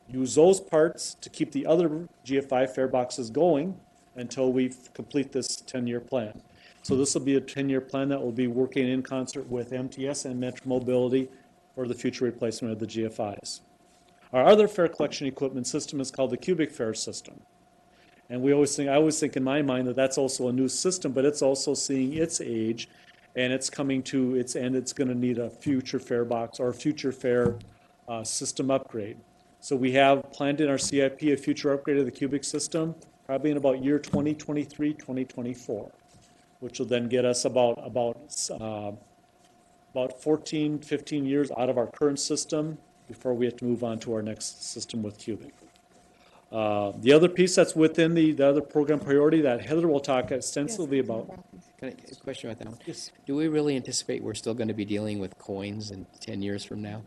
use those parts to keep the other GFI fare boxes going until we complete this 10-year plan. So this will be a 10-year plan that will be working in concert with MTS and Metro Mobility for the future replacement of the GFIs. Our other fare collection equipment system is called the cubic fare system. And I always think in my mind that that's also a new system, but it's also seeing its age, and it's coming to its end. It's going to need a future fare box or a future fare system upgrade. So we have planned in our CIP a future upgrade of the cubic system, probably in about year 2023, 2024, which will then get us about 14, 15 years out of our current system before we have to move on to our next system with cubic. The other piece that's within the other program priority that Heather will talk extensively about. Can I, a question about that one? Yes. Do we really anticipate we're still going to be dealing with coins in 10 years from now?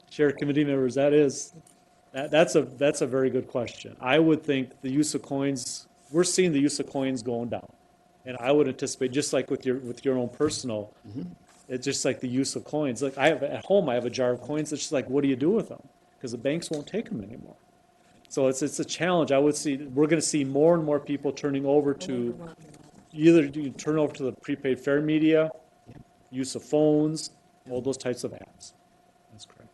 Chair, committee members, that's a very good question. I would think the use of coins, we're seeing the use of coins going down. And I would anticipate, just like with your own personal, it's just like the use of coins. Like at home, I have a jar of coins. It's just like, what do you do with them? Because the banks won't take them anymore. So it's a challenge. I would see we're going to see more and more people turning over to either you turn over to the prepaid fare media, use of phones, all those types of apps. That's correct.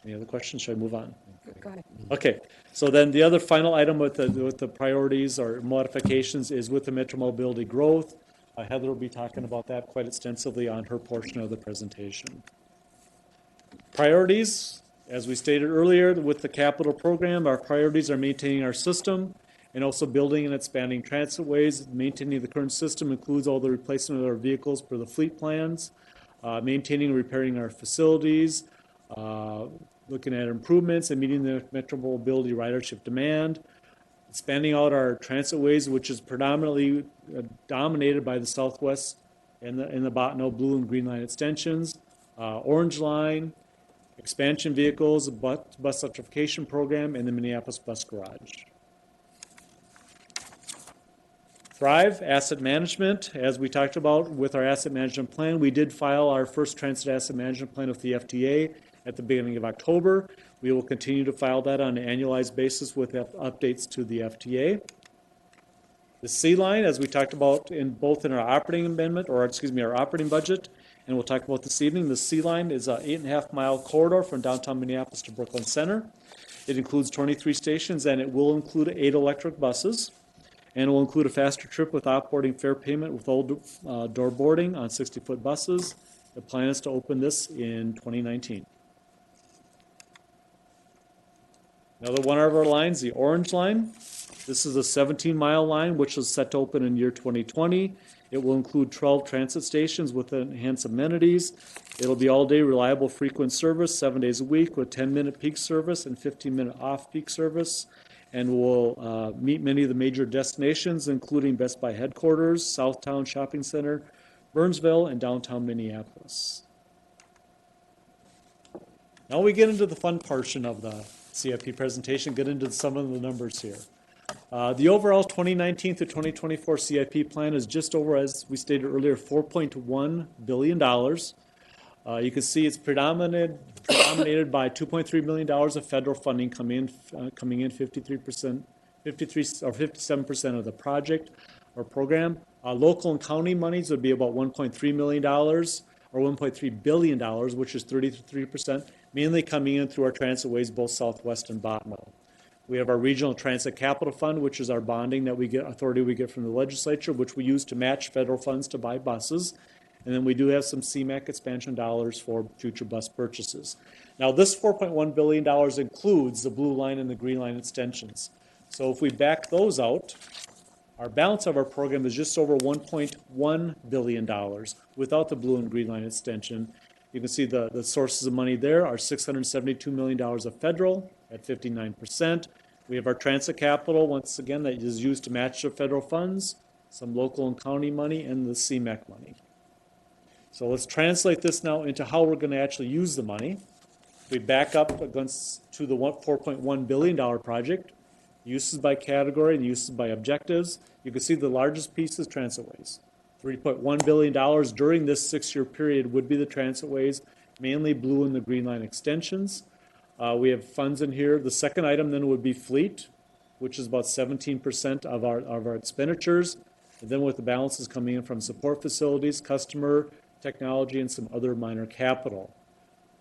Any other questions? Should I move on? Go ahead. Okay, so then the other final item with the priorities or modifications is with the Metro Mobility growth. Heather will be talking about that quite extensively on her portion of the presentation. Priorities, as we stated earlier, with the capital program, our priorities are maintaining our system and also building and expanding transit ways. Maintaining the current system includes all the replacement of our vehicles per the fleet plans, maintaining and repairing our facilities, looking at improvements and meeting the Metro Mobility ridership demand, expanding out our transit ways, which is predominantly dominated by the Southwest and the Botno blue and green line extensions, Orange Line, expansion vehicles, bus electrification program, and the Minneapolis Bus Garage. Thrive, asset management. As we talked about with our asset management plan, we did file our first transit asset management plan with the FTA at the beginning of October. We will continue to file that on an annualized basis with updates to the FTA. The C line, as we talked about in our operating amendment, or excuse me, our operating budget, and we'll talk about this evening. The C line is an 8.5-mile corridor from downtown Minneapolis to Brooklyn Center. It includes 23 stations, and it will include 8 electric buses, and it will include a faster trip with outboarding fare payment with old door boarding on 60-foot buses. The plan is to open this in 2019. Another one of our lines, the Orange Line. This is a 17-mile line, which is set to open in year 2020. It will include 12 transit stations with enhanced amenities. It'll be all-day reliable frequent service, 7 days a week with 10-minute peak service and 15-minute off-peak service. And will meet many of the major destinations, including Best Buy headquarters, Southtown Shopping Center, Burnsville, and downtown Minneapolis. Now we get into the fun portion of the CIP presentation, get into some of the numbers here. The overall 2019 to 2024 CIP plan is just over, as we stated earlier, $4.1 billion. You can see it's predominated by $2.3 million of federal funding coming in 53%, 53 or 57% of the project or program. Local and county monies would be about $1.3 million or $1.3 billion, which is 33%, mainly coming in through our transit ways, both Southwest and Botno. We have our Regional Transit Capital Fund, which is our bonding that we get, authority we get from the legislature, which we use to match federal funds to buy buses. And then we do have some Cmac expansion dollars for future bus purchases. Now this $4.1 billion includes the blue line and the green line extensions. So if we back those out, our balance of our program is just over $1.1 billion without the blue and green line extension. You can see the sources of money there are $672 million of federal at 59%. We have our transit capital, once again, that is used to match the federal funds, some local and county money, and the Cmac money. So let's translate this now into how we're going to actually use the money. We back up against to the $4.1 billion project, uses by category and uses by objectives. You can see the largest piece is transitways. $3.1 billion during this 6-year period would be the transitways, mainly blue and the green line extensions. We have funds in here. The second item then would be fleet, which is about 17% of our expenditures. And then with the balances coming in from support facilities, customer, technology, and some other minor capital.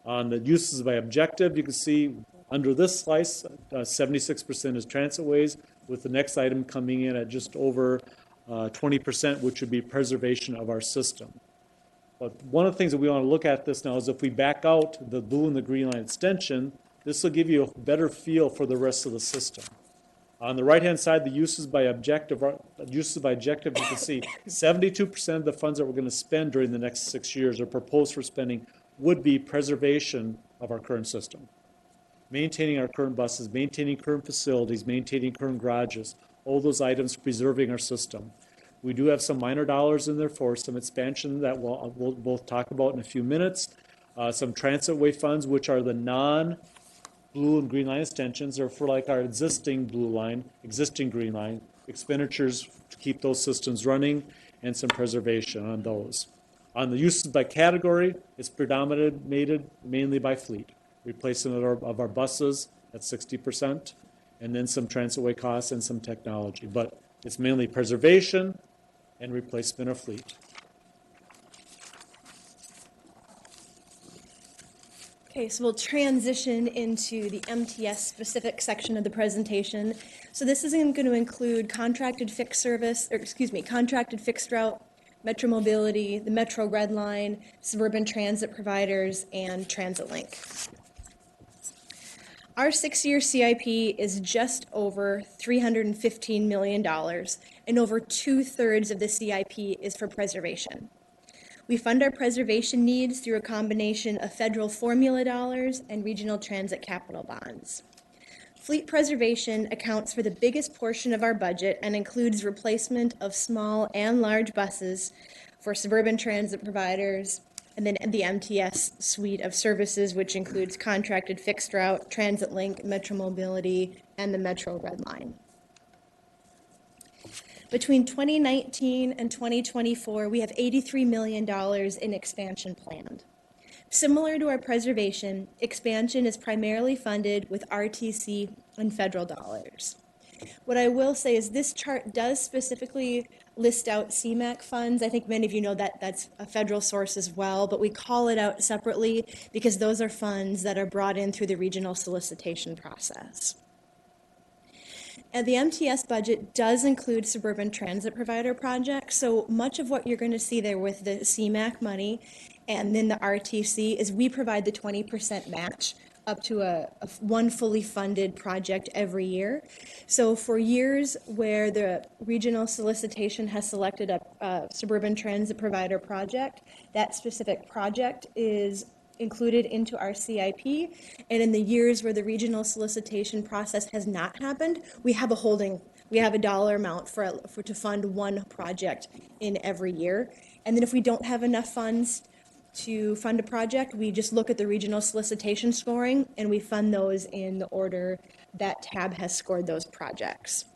On the uses by objective, you can see under this slice, 76% is transitways, with the next item coming in at just over 20%, which would be preservation of our system. But one of the things that we want to look at this now is if we back out the blue and the green line extension, this will give you a better feel for the rest of the system. On the right-hand side, the uses by objective, you can see 72% of the funds that we're going to spend during the next 6 years are proposed for spending would be preservation of our current system. Maintaining our current buses, maintaining current facilities, maintaining current garages, all those items preserving our system. We do have some minor dollars in there for some expansion that we'll both talk about in a few minutes. Some transitway funds, which are the non-blue and green line extensions, or for like our existing blue line, existing green line, expenditures to keep those systems running, and some preservation on those. On the uses by category, it's predominated mainly by fleet. Replacement of our buses at 60%, and then some transitway costs and some technology. But it's mainly preservation and replacement of fleet. Okay, so we'll transition into the MTS specific section of the presentation. So this is going to include contracted fixed service, or excuse me, contracted fixed route, Metro Mobility, the Metro Red Line, suburban transit providers, and TransitLink. Our 6-year CIP is just over $315 million, and over 2/3 of the CIP is for preservation. We fund our preservation needs through a combination of federal formula dollars and regional transit capital bonds. Fleet preservation accounts for the biggest portion of our budget and includes replacement of small and large buses for suburban transit providers, and then the MTS suite of services, which includes contracted fixed route, TransitLink, Metro Mobility, and the Metro Red Line. Between 2019 and 2024, we have $83 million in expansion planned. Similar to our preservation, expansion is primarily funded with RTC and federal dollars. What I will say is this chart does specifically list out Cmac funds. I think many of you know that that's a federal source as well, but we call it out separately because those are funds that are brought in through the regional solicitation process. And the MTS budget does include suburban transit provider projects, so much of what you're going to see there with the Cmac money and then the RTC is we provide the 20% match up to one fully funded project every year. So for years where the regional solicitation has selected a suburban transit provider project, that specific project is included into our CIP, and in the years where the regional solicitation process has not happened, we have a dollar amount to fund one project in every year. And then if we don't have enough funds to fund a project, we just look at the regional solicitation scoring and we fund those in the order that tab has scored those projects.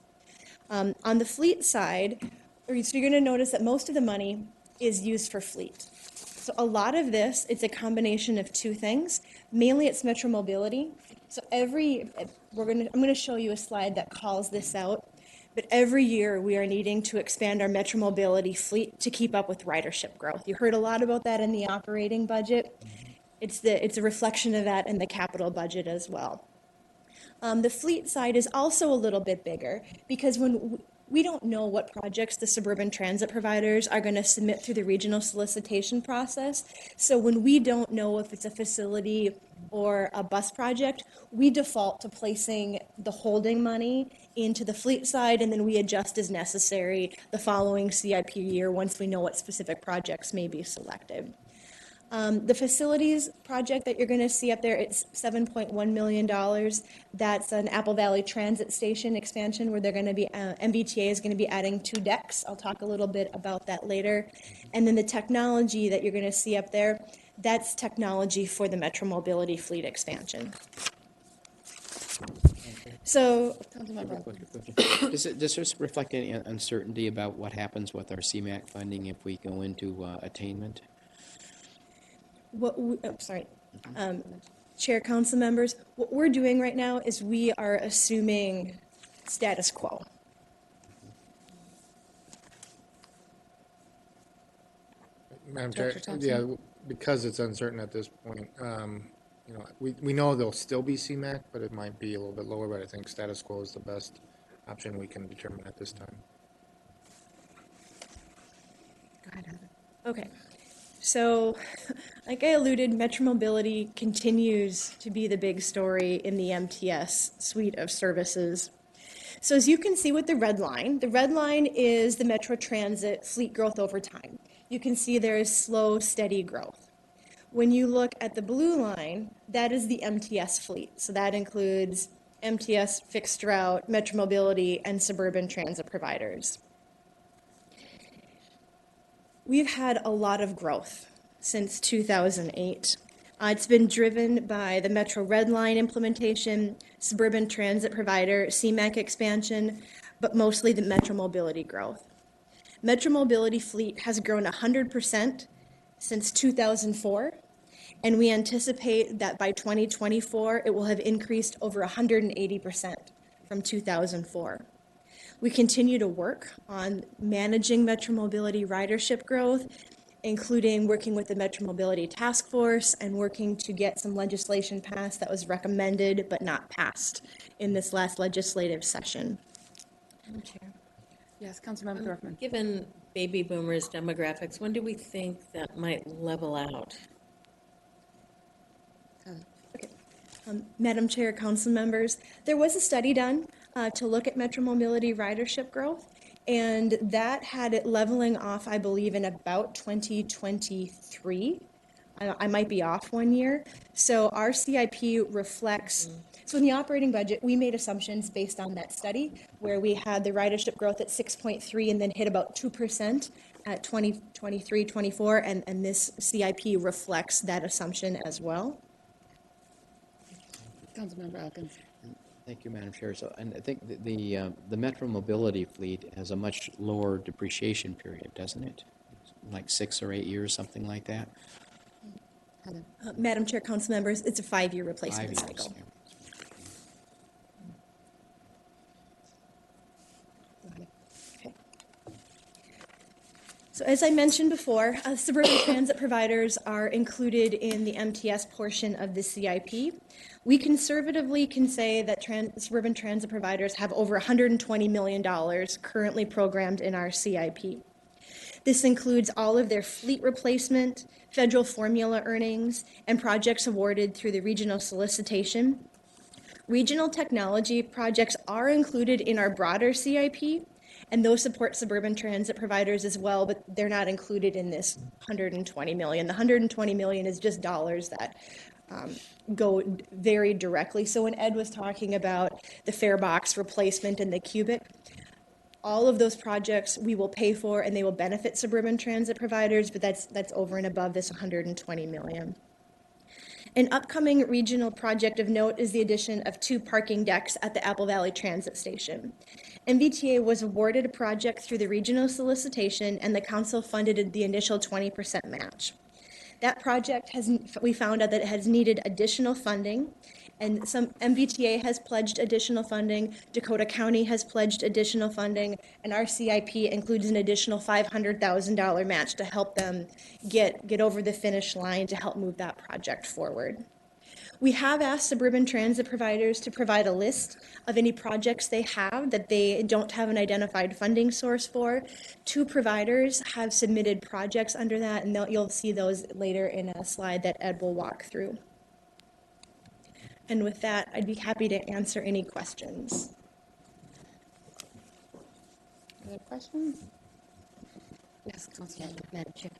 On the fleet side, so you're going to notice that most of the money is used for fleet. So a lot of this, it's a combination of two things. Mainly it's Metro Mobility. So I'm going to show you a slide that calls this out. But every year we are needing to expand our Metro Mobility fleet to keep up with ridership growth. You heard a lot about that in the operating budget. It's a reflection of that in the capital budget as well. The fleet side is also a little bit bigger because when we don't know what projects the suburban transit providers are going to submit through the regional solicitation process. So when we don't know if it's a facility or a bus project, we default to placing the holding money into the fleet side, and then we adjust as necessary the following CIP year once we know what specific projects may be selected. The facilities project that you're going to see up there, it's $7.1 million. That's an Apple Valley Transit Station expansion where they're going to be, MBTA is going to be adding 2 decks. I'll talk a little bit about that later. And then the technology that you're going to see up there, that's technology for the Metro Mobility fleet expansion. So, Does this reflect any uncertainty about what happens with our CMAC funding if we go into attainment? Chair, council members, what we're doing right now is we are assuming status quo. Madam Chair, yeah, because it's uncertain at this point, we know there'll still be CMAC, but it might be a little bit lower, but I think status quo is the best option we can determine at this time. Go ahead, Heather. Okay. So, like I alluded, Metro Mobility continues to be the big story in the MTS suite of services. So as you can see with the red line is the Metro Transit fleet growth over time. You can see there is slow, steady growth. When you look at the blue line, that is the MTS fleet. So that includes MTS, fixed route, Metromobility, and suburban transit providers. We've had a lot of growth since 2008. It's been driven by the Metro Red Line implementation, suburban transit provider, Cmac expansion, but mostly the Metromobility growth. Metromobility fleet has grown 100% since 2004, and we anticipate that by 2024, it will have increased over 180% from 2004. We continue to work on managing Metromobility ridership growth, including working with the Metromobility Task Force and working to get some legislation passed that was recommended but not passed in this last legislative session. Madam Chair. Yes, Councilmember Dorfman. Given baby boomers demographics, when do we think that might level out? Madam Chair, council members, there was a study done to look at Metromobility ridership growth, and that had it leveling off, I believe, in about 2023. I might be off 1 year. So our CIP reflects, so in the operating budget, we made assumptions based on that study where we had the ridership growth at 6.3 and then hit about 2% at 2023, 24, and this CIP reflects that assumption as well. Councilmember Elkins. Thank you, Madam Chair. So, and I think the Metromobility fleet has a much lower depreciation period, doesn't it? Like 6 or 8 years, something like that. Madam Chair, council members, it's a 5-year 5 replacement years. cycle. Yeah. So as I mentioned before, suburban transit providers are included in the MTS portion of the CIP. We conservatively can say that suburban transit providers have over $120 million currently programmed in our CIP. This includes all of their fleet replacement, federal formula earnings, and projects awarded through the regional solicitation. Regional technology projects are included in our broader CIP, and those support suburban transit providers as well, but they're not included in this $120 million. The $120 million is just dollars that go very directly. So when Ed was talking about the fare box replacement and the cubic, all of those projects we will pay for and they will benefit suburban transit providers, but that's over and above this $120 million. An upcoming regional project of note is the addition of 2 parking decks at the Apple Valley Transit Station. MVTA was awarded a project through the regional solicitation, and the council funded the initial 20% match. That project we found out that it has needed additional funding, and some MVTA has pledged additional funding, Dakota County has pledged additional funding, and our CIP includes an additional $500,000 match to help them get over the finish line to help move that project forward. We have asked suburban transit providers to provide a list of any projects they have that they don't have an identified funding source for. 2 providers have submitted projects under that, and you'll see those later in a slide that Ed will walk through. And with that, I'd be happy to answer any questions. Other questions? Yes, Councilmember. Madam Chair,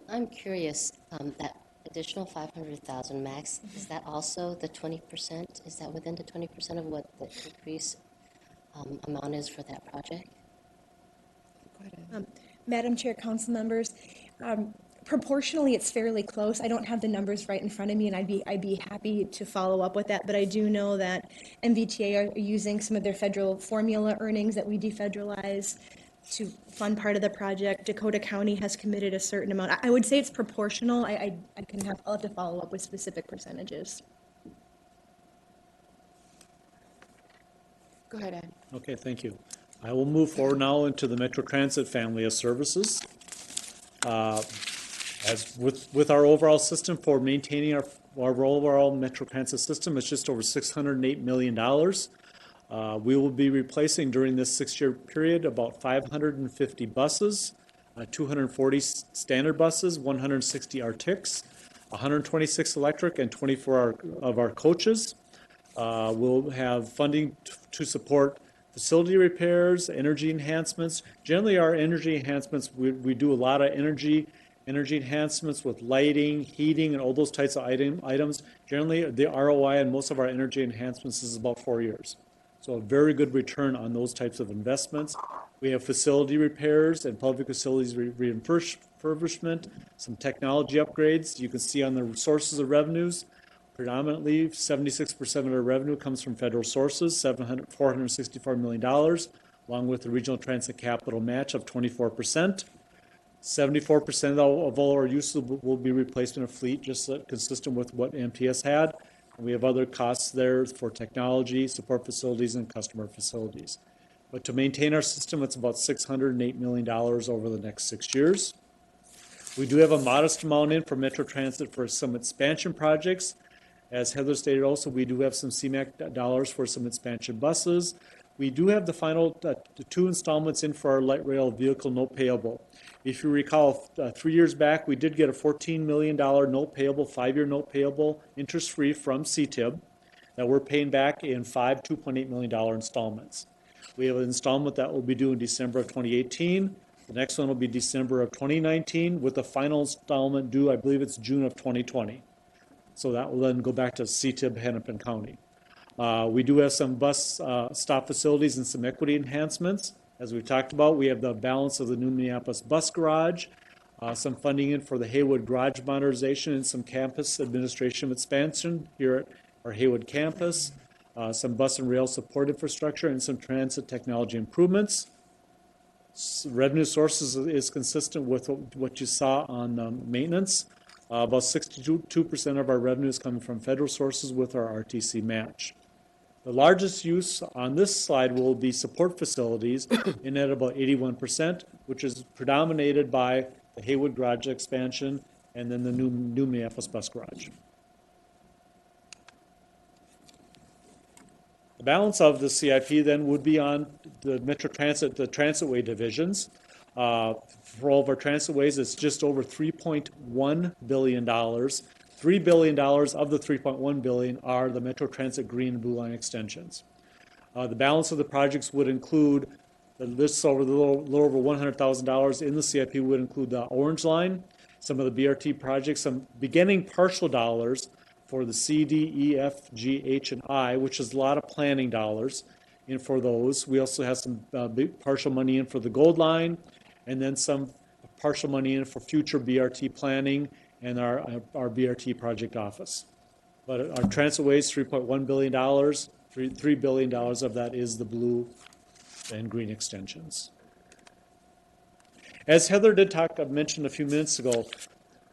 I'm curious, that additional 500,000 max, is that also the 20%? Is that within the 20% of what the increase amount is for that project? Go ahead. Madam Chair, council members, proportionally, it's fairly close. I don't have the numbers right in front of me, and I'd be happy to follow up with that. But I do know that MVTA are using some of their federal formula earnings that we defederalize to fund part of the project. Dakota County has committed a certain amount. I would say it's proportional. I'll have to follow up with specific percentages. Go ahead, Ed. Okay, thank you. I will move forward now into the Metro Transit family of services. As with our overall system for maintaining our overall Metro Transit system, it's just over $608 million. We will be replacing during this 6-year period about 550 buses, 240 standard buses, 160 Artics, 126 electric, and 24 of our coaches. We'll have funding to support facility repairs, energy enhancements. Generally, our energy enhancements, we do a lot of energy energy enhancements with lighting, heating, and all those types of items. Generally, the ROI on most of our energy enhancements is about 4 years. So a very good return on those types of investments. We have facility repairs and public facilities refurbishment, some technology upgrades. You can see on the sources of revenues, predominantly 76% of our revenue comes from federal sources, $464 million, along with the regional transit capital match of 24%. 74% of all our uses will be replacement of fleet, just consistent with what MTS had. And we have other costs there for technology, support facilities, and customer facilities. But to maintain our system, it's about $608 million over the next 6 years. We do have a modest amount in for Metro Transit for some expansion projects. As Heather stated also, we do have some Cmac dollars for some expansion buses. We do have the final the 2 installments in for our light rail vehicle note payable. If you recall, 3 years back, we did get a $14 million note payable, 5-year note payable, interest-free from CTIB that we're paying back in 5 $2.8 million installments. We have an installment that will be due in December of 2018. The next one will be December of 2019, with the final installment due, I believe it's June of 2020. So that will then go back to CTIB Hennepin County. We do have some bus stop facilities and some equity enhancements. As we've talked about, we have the balance of the new Minneapolis Bus Garage, some funding in for the Haywood Garage modernization and some campus administration expansion here at our Haywood campus, some bus and rail support infrastructure, and some transit technology improvements. Revenue sources is consistent with what you saw on maintenance. About 62% of our revenue is coming from federal sources with our RTC match. The largest use on this slide will be support facilities, in at about 81%, which is predominated by the Haywood Garage expansion and then the new Minneapolis Bus Garage. The balance of the CIP then would be on the Metro Transit, the Transitway divisions. For all of our transitways, it's just over $3.1 billion. $3 billion of the $3.1 billion are the Metro Transit Green and Blue Line extensions. The balance of the projects would include, the lists over the little over $100,000 in the CIP would include the Orange Line, some of the BRT projects, some beginning partial dollars for the C, D, E, F, G, H, and I, which is a lot of planning dollars in for those. We also have some big partial money in for the Gold Line, and then some partial money in for future BRT planning and our BRT project office. But our transitways, $3.1 billion, $3 billion of that is the blue and green extensions. As Heather did mention a few minutes ago,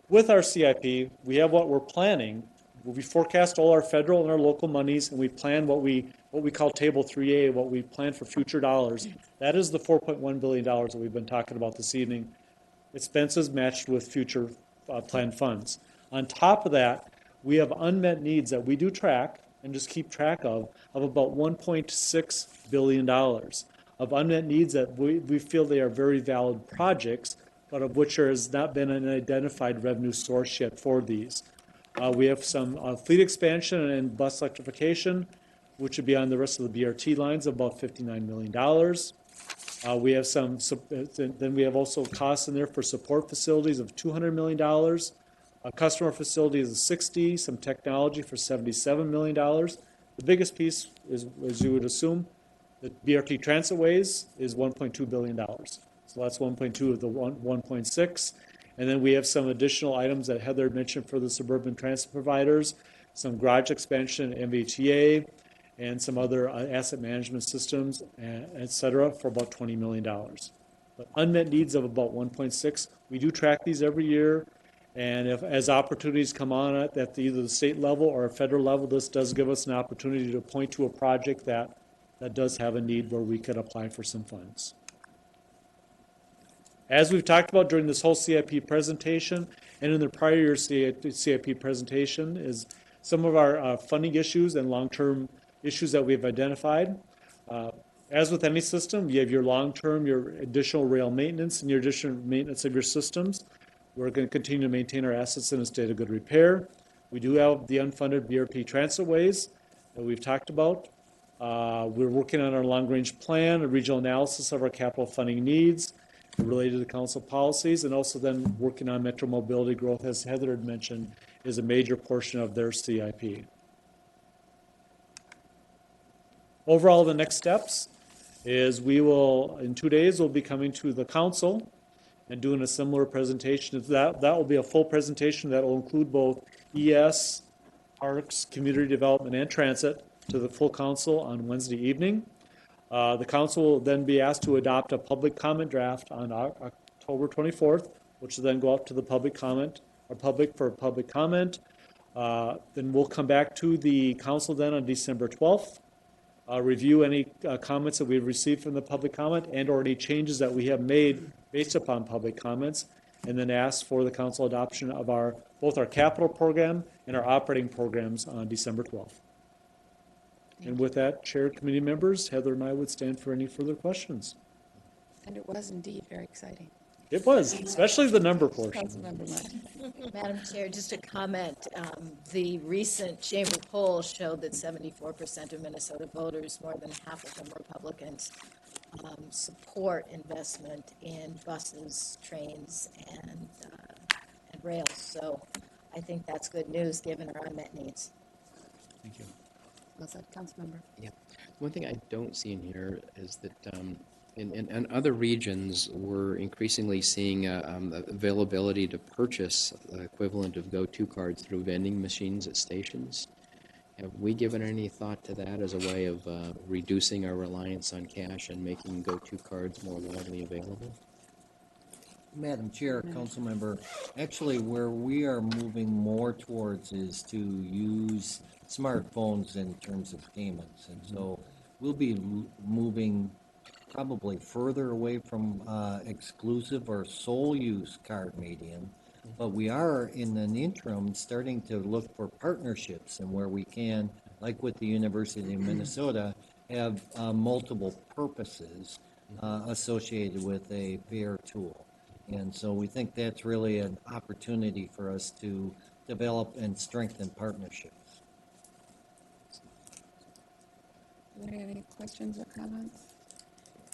with our CIP, we have what we're planning. We forecast all our federal and our local monies, and we plan what we call Table 3A, what we plan for future dollars. That is the $4.1 billion that we've been talking about this evening. Expenses matched with future planned funds. On top of that, we have unmet needs that we do track and just keep track of about $1.6 billion of unmet needs that we feel they are very valid projects, but of which there has not been an identified revenue source yet for these. We have some fleet expansion and bus electrification, which would be on the rest of the BRT lines, about $59 million. We have some, then we have also costs in there for support facilities of $200 million. A customer facility is 60, some technology for $77 million. The biggest piece is, as you would assume, the BRT transitways is $1.2 billion. So that's 1.2 of the 1.6. And then we have some additional items that Heather mentioned for the suburban transit providers, some garage expansion, MVTA, and some other asset management systems, et cetera, for about $20 million. But unmet needs of about 1.6. We do track these every year, and as opportunities come on at either the state level or a federal level, this does give us an opportunity to point to a project that does have a need where we could apply for some funds. As we've talked about during this whole CIP presentation and in the prior year CIP presentation is some of our funding issues and long-term issues that we've identified. As with any system, you have your long-term, your additional rail maintenance, and your additional maintenance of your systems. We're going to continue to maintain our assets in a state of good repair. We do have the unfunded BRT transitways that we've talked about. We're working on our long-range plan, a regional analysis of our capital funding needs, related to the council policies, and also then working on metro mobility growth, as Heather had mentioned, is a major portion of their CIP. Overall, the next steps is we will, in 2 days, we'll be coming to the council and doing a similar presentation. That will be a full presentation that will include both ES, Parks, Community Development, and Transit to the full council on Wednesday evening. The council will then be asked to adopt a public comment draft on October 24th, which will then go up to the public comment, or public for public comment. Then we'll come back to the council then on December 12th, review any comments that we've received from the public comment and or any changes that we have made based upon public comments, and then ask for the council adoption of both our capital program and our operating programs on December 12th. And with that, Chair, committee members, Heather and I would stand for any further questions. And it was indeed very exciting. It was, especially the number portion. Councilmember Martin. Madam Chair, just a comment. The recent chamber poll showed that 74% of Minnesota voters, more than half of them Republicans, support investment in buses, trains, and rails. So I think that's good news given our unmet needs. Thank you. Was that Councilmember? Yeah. One thing I don't see in here is that in other regions, we're increasingly seeing availability to purchase the equivalent of go-to cards through vending machines at stations. Have we given any thought to that as a way of reducing our reliance on cash and making go-to cards more widely available? Madam Chair, Councilmember, actually where we are moving more towards is to use smartphones in terms of payments. And so we'll be moving probably further away from exclusive or sole use card medium. But we are, in an interim, starting to look for partnerships and where we can, like with the University of Minnesota, have multiple purposes associated with a fare tool. And so we think that's really an opportunity for us to develop and strengthen partnerships. Do you have any questions or comments?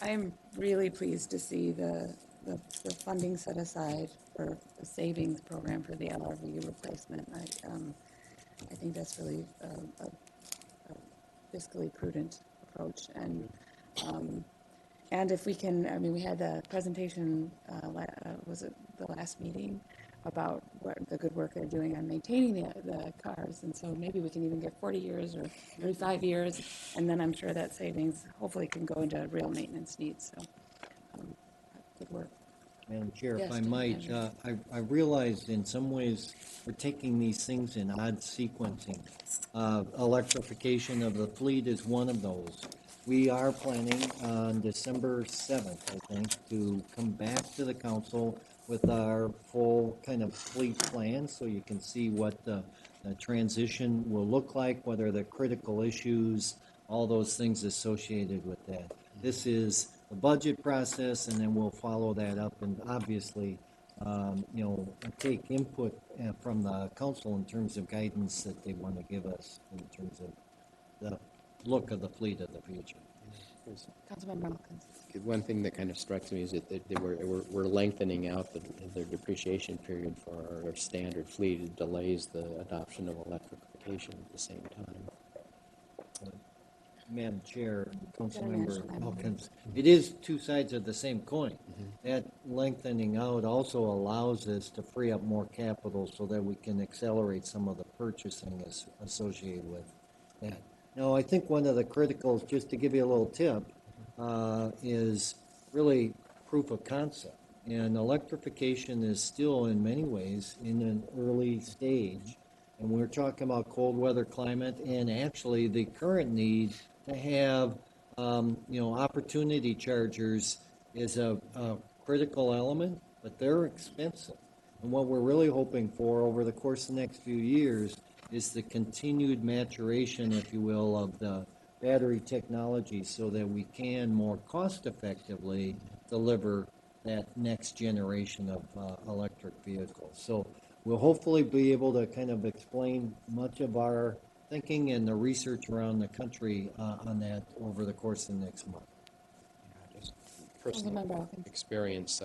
I am really pleased to see the funding set aside for the savings program for the LRV replacement. I think that's really a fiscally prudent approach. And if we can, I mean, we had the presentation, was it the last meeting, about what the good work they're doing on maintaining the cars. And so maybe we can even get 40 years or 35 years. And then I'm sure that savings hopefully can go into real maintenance needs. So good work. Madam Chair, Yes, if I might, I realized in some ways we're taking these things in odd sequencing. Electrification of the fleet is one of those. We are planning on December 7th, I think, to come back to the council with our full kind of fleet plan so you can see what the transition will look like, what are the critical issues, all those things associated with that. This is the budget process, and then we'll follow that up and obviously, take input from the council in terms of guidance that they want to give us in terms of the look of the fleet of the future. Councilmember Hawkins. One thing that kind of strikes me is that we're lengthening out the depreciation period for our standard fleet. It delays the adoption of electrification at the same time. Madam Chair, Councilmember Hawkins, it is two sides of the same coin. That lengthening out also allows us to free up more capital so that we can accelerate some of the purchasing associated with that. Now, I think one of the criticals, just to give you a little tip, is really proof of concept. And electrification is still, in many ways, in an early stage. And we're talking about cold weather climate and actually the current need to have, opportunity chargers is a critical element, but they're expensive. And what we're really hoping for over the course of the next few years is the continued maturation, if you will, of the battery technology so that we can more cost effectively deliver that next generation of electric vehicles. So we'll hopefully be able to kind of explain much of our thinking and the research around the country on that over the course of the next month. personal Councilmember Elkins. experience,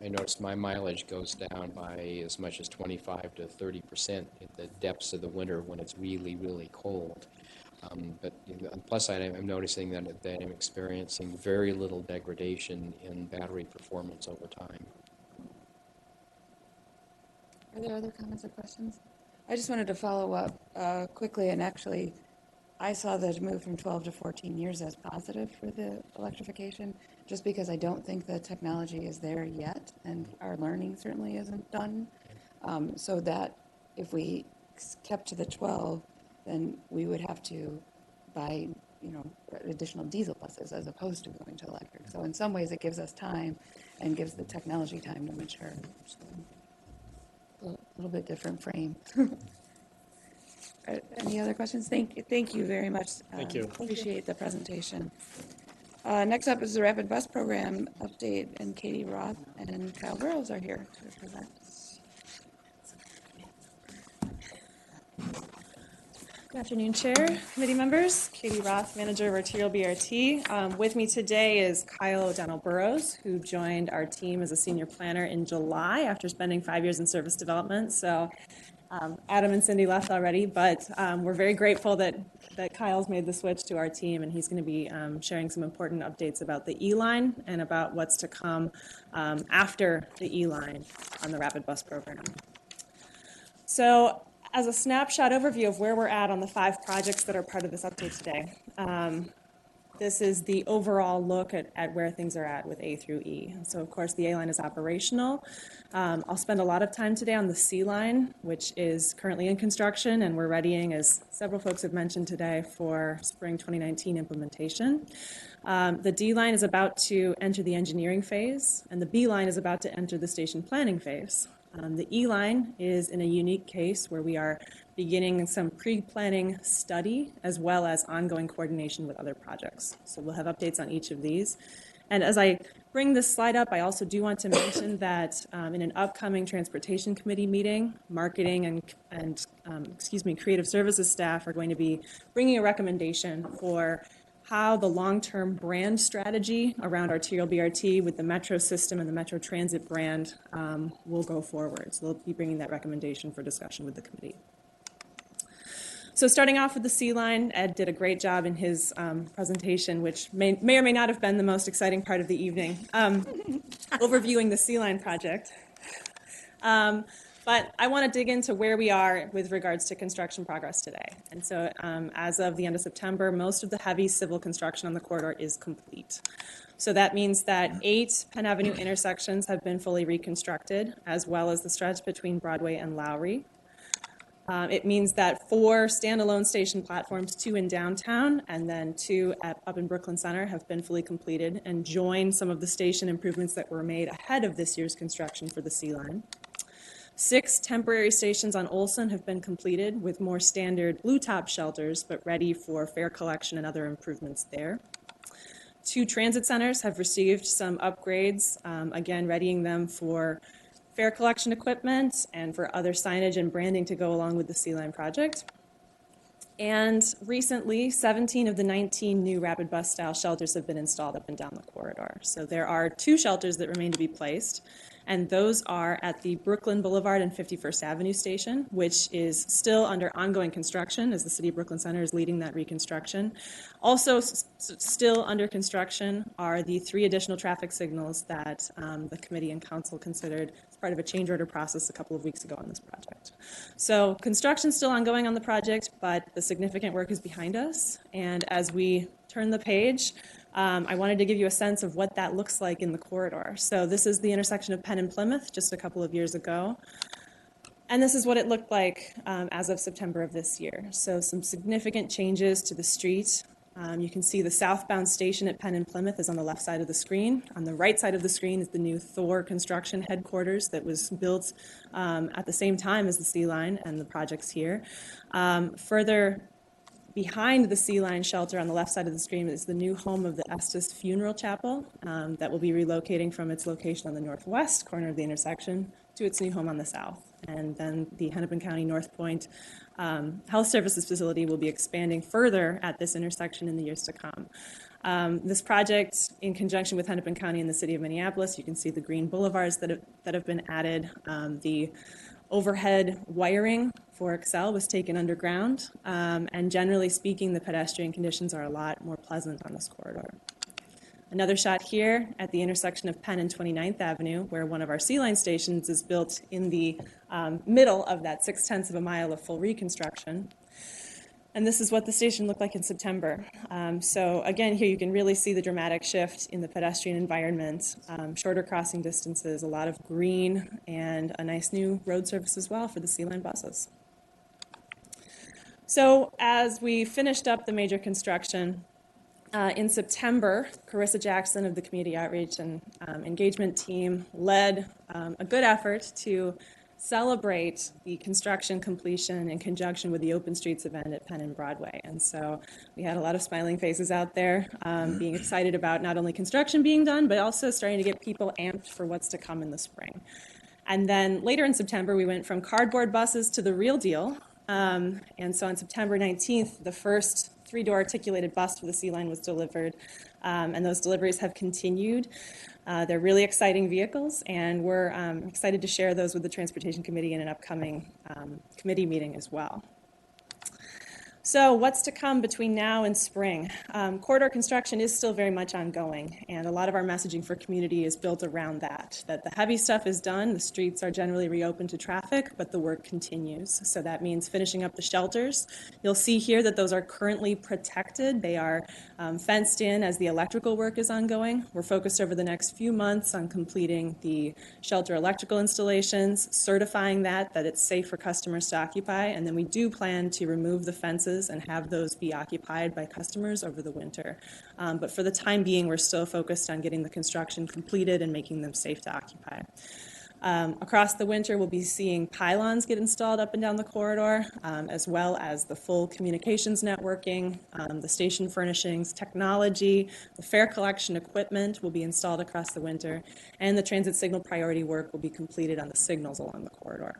I noticed my mileage goes down by as much as 25 to 30% in the depths of the winter when it's really, really cold. But on the plus side, I'm noticing that I'm experiencing very little degradation in battery performance over time. Are there other comments or questions? I just wanted to follow up quickly, and actually, I saw the move from 12 to 14 years as positive for the electrification, just because I don't think the technology is there yet, and our learning certainly isn't done. So that if we kept to the 12, then we would have to buy, additional diesel buses as opposed to going to electric. So in some ways, it gives us time and gives the technology time to mature. So a little bit different frame. Any other questions? Thank you very much. Thank you. Appreciate the presentation. Next up is the Rapid Bus Program update, and Katie Roth and Kyle Burrows are here to present. Good afternoon, Chair, committee members. Katie Roth, Manager of Arterial BRT. With me today is Kyle O'Donnell Burrows, who joined our team as a senior planner in July after spending 5 years in service development. So Adam and Cindy left already, but we're very grateful that Kyle's made the switch to our team, and he's going to be sharing some important updates about the E-line and about what's to come after the E-line on the Rapid Bus Program. So as a snapshot overview of where we're at on the 5 projects that are part of this update today, this is the overall look at where things are at with A through E. So of course the A-line is operational. I'll spend a lot of time today on the C-line, which is currently in construction, and we're readying, as several folks have mentioned today, for spring 2019 implementation. The D-line is about to enter the engineering phase, and the B-line is about to enter the station planning phase. The E-line is in a unique case where we are beginning some pre-planning study as well as ongoing coordination with other projects. So we'll have updates on each of these. And as I bring this slide up, I also do want to mention that in an upcoming Transportation Committee meeting, marketing and creative services staff are going to be bringing a recommendation for how the long-term brand strategy around arterial BRT with the Metro system and the Metro Transit brand will go forward. So they'll be bringing that recommendation for discussion with the committee. So starting off with the C-line, Ed did a great job in his presentation, which may or may not have been the most exciting part of the evening, overviewing the C-line project. But I want to dig into where we are with regards to construction progress today. And so as of the end of September, most of the heavy civil construction on the corridor is complete. So that means that 8 Penn Avenue intersections have been fully reconstructed, as well as the stretch between Broadway and Lowry. It means that 4 standalone station platforms, 2 in downtown and then 2 up in Brooklyn Center, have been fully completed and join some of the station improvements that were made ahead of this year's construction for the C-line. 6 temporary stations on Olson have been completed with more standard blue top shelters, but ready for fare collection and other improvements there. 2 transit centers have received some upgrades, again, readying them for fare collection equipment and for other signage and branding to go along with the C-line project. And recently, 17 of the 19 new rapid bus style shelters have been installed up and down the corridor. So there are 2 shelters that remain to be placed, and those are at the Brooklyn Boulevard and 51st Avenue station, which is still under ongoing construction as the City of Brooklyn Center is leading that reconstruction. Also still under construction are the 3 additional traffic signals that the committee and council considered as part of a change order process a couple of weeks ago on this project. So construction's still ongoing on the project, but the significant work is behind us. And as we turn the page, I wanted to give you a sense of what that looks like in the corridor. So this is the intersection of Penn and Plymouth just a couple of years ago. And this is what it looked like as of September of this year. So some significant changes to the street. You can see the southbound station at Penn and Plymouth is on the left side of the screen. On the right side of the screen is the new Thor construction headquarters that was built at the same time as the C-line and the projects here. Further behind the C-line shelter on the left side of the screen is the new home of the Estes Funeral Chapel that will be relocating from its location on the northwest corner of the intersection to its new home on the south. and then the Hennepin County North Point Health Services Facility will be expanding further at this intersection in the years to come. This project, in conjunction with Hennepin County and the City of Minneapolis, you can see the green boulevards that have been added. The overhead wiring for Excel was taken underground, and generally speaking, the pedestrian conditions are a lot more pleasant on this corridor. Another shot here at the intersection of Penn and 29th Avenue, where one of our C-line stations is built in the middle of that 0.6 of a mile of full reconstruction. And this is what the station looked like in September. So again, here you can really see the dramatic shift in the pedestrian environment, shorter crossing distances, a lot of green, and a nice new road surface as well for the C-line buses. So as we finished up the major construction, in September, Carissa Jackson of the Community Outreach and Engagement team led a good effort to celebrate the construction completion in conjunction with the Open Streets event at Penn and Broadway. And so we had a lot of smiling faces out there, being excited about not only construction being done, but also starting to get people amped for what's to come in the spring. And then later in September, we went from cardboard buses to the real deal. And so on September 19th, the first 3-door articulated bus for the C-line was delivered, and those deliveries have continued. They're really exciting vehicles, and we're excited to share those with the Transportation Committee in an upcoming committee meeting as well. So what's to come between now and spring? Corridor construction is still very much ongoing, and a lot of our messaging for community is built around that the heavy stuff is done, the streets are generally reopened to traffic, but the work continues. So that means finishing up the shelters. You'll see here that those are currently protected. They are fenced in as the electrical work is ongoing. We're focused over the next few months on completing the shelter electrical installations, certifying that it's safe for customers to occupy, and then we do plan to remove the fences and have those be occupied by customers over the winter. But for the time being, we're still focused on getting the construction completed and making them safe to occupy. Across the winter, we'll be seeing pylons get installed up and down the corridor, as well as the full communications networking, the station furnishings, technology, the fare collection equipment will be installed across the winter, and the transit signal priority work will be completed on the signals along the corridor.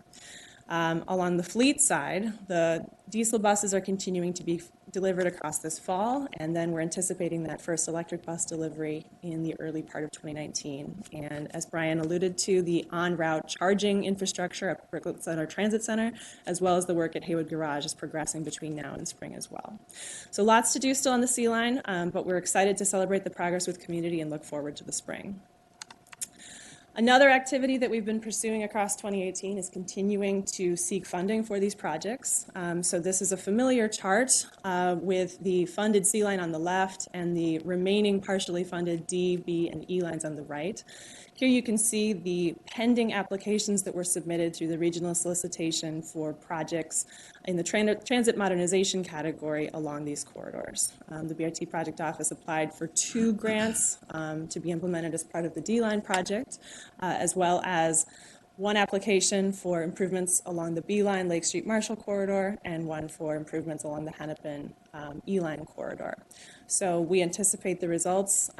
Along the fleet side, the diesel buses are continuing to be delivered across this fall, and then we're anticipating that first electric bus delivery in the early part of 2019. And as Brian alluded to, the en-route charging infrastructure at Brooklyn Center Transit Center, as well as the work at Haywood Garage, is progressing between now and spring as well. So lots to do still on the C-line, but we're excited to celebrate the progress with community and look forward to the spring. Another activity that we've been pursuing across 2018 is continuing to seek funding for these projects. So this is a familiar chart with the funded C line on the left and the remaining partially funded D, B, and E lines on the right. Here you can see the pending applications that were submitted through the regional solicitation for projects in the transit modernization category along these corridors. The BRT project office applied for 2 grants to be implemented as part of the D-line project, as well as 1 application for improvements along the B-line Lake Street Marshall corridor and 1 for improvements along the Hennepin E-line corridor. So we anticipate the results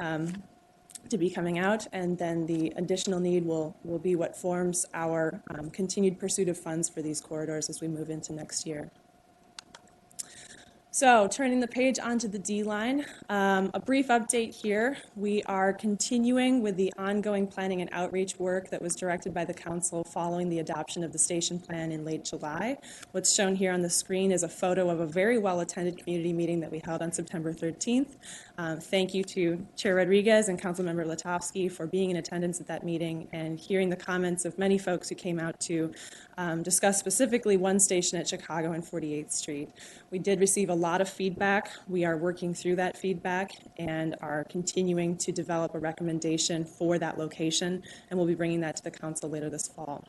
to be coming out, and then the additional need will be what forms our continued pursuit of funds for these corridors as we move into next year. So turning the page onto the D line, a brief update here. We are continuing with the ongoing planning and outreach work that was directed by the council following the adoption of the station plan in late July. What's shown here on the screen is a photo of a very well-attended community meeting that we held on September 13th. Thank you to Chair Rodriguez and Councilmember Latofsky for being in attendance at that meeting and hearing the comments of many folks who came out to discuss specifically one station at Chicago and 48th Street. We did receive a lot of feedback. We are working through that feedback and are continuing to develop a recommendation for that location, and we'll be bringing that to the council later this fall.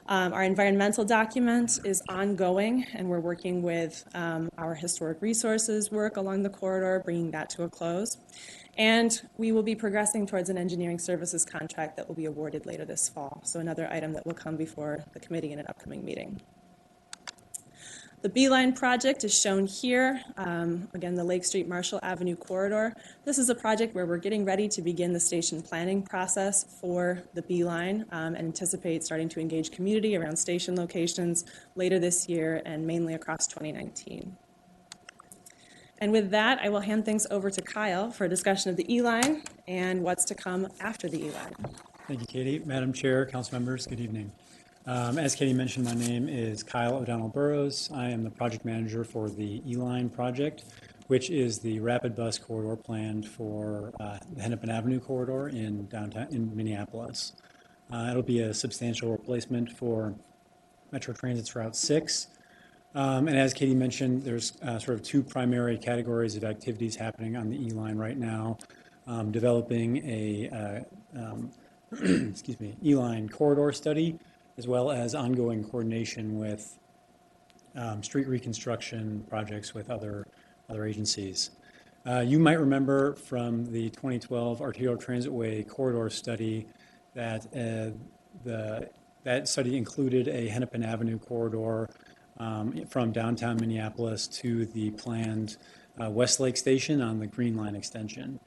Our environmental document is ongoing, and we're working with our historic resources work along the corridor, bringing that to a close. And we will be progressing towards an engineering services contract that will be awarded later this fall. So another item that will come before the committee in an upcoming meeting. The Beeline project is shown here. Again, the Lake Street Marshall Avenue corridor. This is a project where we're getting ready to begin the station planning process for the Beeline and anticipate starting to engage community around station locations later this year and mainly across 2019. And with that, I will hand things over to Kyle for a discussion of the E-Line and what's to come after the E-Line. Thank you, Katie. Madam Chair, council members, good evening. As Katie mentioned, my name is Kyle O'Donnell Burrows. I am the project manager for the E-Line project, which is the rapid bus corridor planned for the Hennepin Avenue corridor in Minneapolis. It'll be a substantial replacement for Metro Transit's Route 6. And as Katie mentioned, there's sort of two primary categories of activities happening on the E-Line right now. Developing a E-Line corridor study, as well as ongoing coordination with street reconstruction projects with other agencies. You might remember from the 2012 Arterial Transitway Corridor Study that that study included a Hennepin Avenue corridor from downtown Minneapolis to the planned Westlake Station on the Green Line extension.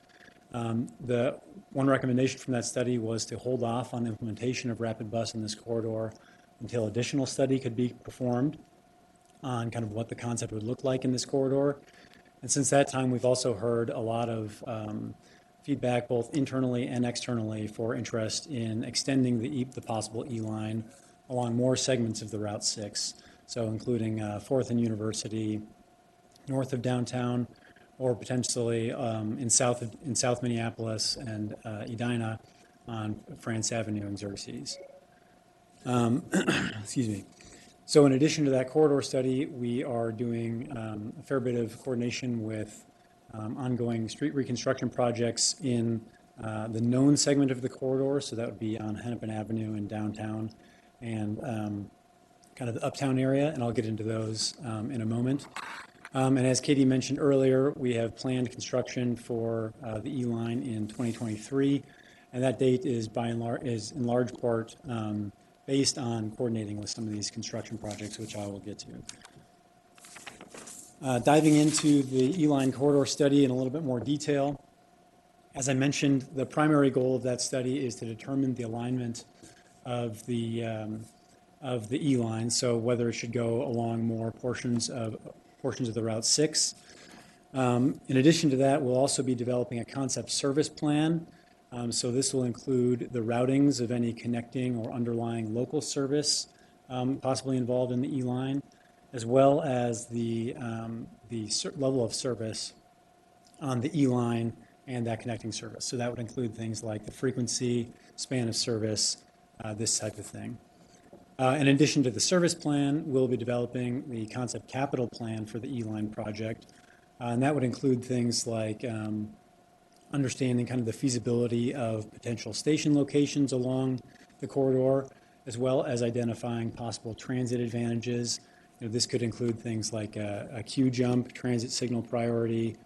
The one recommendation from that study was to hold off on implementation of rapid bus in this corridor until additional study could be performed on kind of what the concept would look like in this corridor. And since that time, we've also heard a lot of feedback, both internally and externally, for interest in extending the possible E-Line along more segments of the Route 6. So including 4th and University, north of downtown, or potentially in South Minneapolis and Edina on France Avenue and Xerxes. Excuse me. So in addition to that corridor study, we are doing a fair bit of coordination with ongoing street reconstruction projects in the known segment of the corridor. So that would be on Hennepin Avenue in downtown and kind of the uptown area, and I'll get into those in a moment. And as Katie mentioned earlier, we have planned construction for the E-Line in 2023, and that date is in large part based on coordinating with some of these construction projects, which I will get to. Diving into the E-Line corridor study in a little bit more detail, as I mentioned, the primary goal of that study is to determine the alignment of the E-Line, so whether it should go along more portions of the Route 6. In addition to that, we'll also be developing a concept service plan. So this will include the routings of any connecting or underlying local service possibly involved in the E-Line, as well as the level of service on the E-Line and that connecting service. So that would include things like the frequency, span of service, this type of thing. In addition to the service plan, we'll be developing the concept capital plan for the E-Line project. And that would include things like understanding kind of the feasibility of potential station locations along the corridor, as well as identifying possible transit advantages. This could include things like a queue jump, transit signal priority,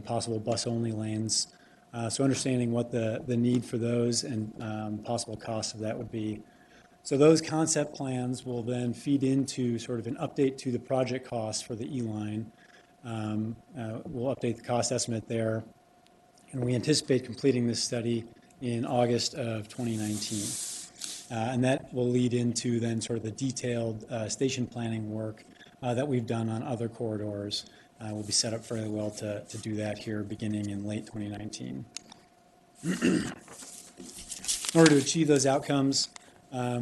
possible bus-only lanes. So understanding what the need for those and possible costs of that would be. So those concept plans will then feed into sort of an update to the project costs for the E-Line. We'll update the cost estimate there. And we anticipate completing this study in August of 2019. And that will lead into then sort of the detailed station planning work that we've done on other corridors. We'll be set up fairly well to do that here beginning in late 2019. In order to achieve those outcomes,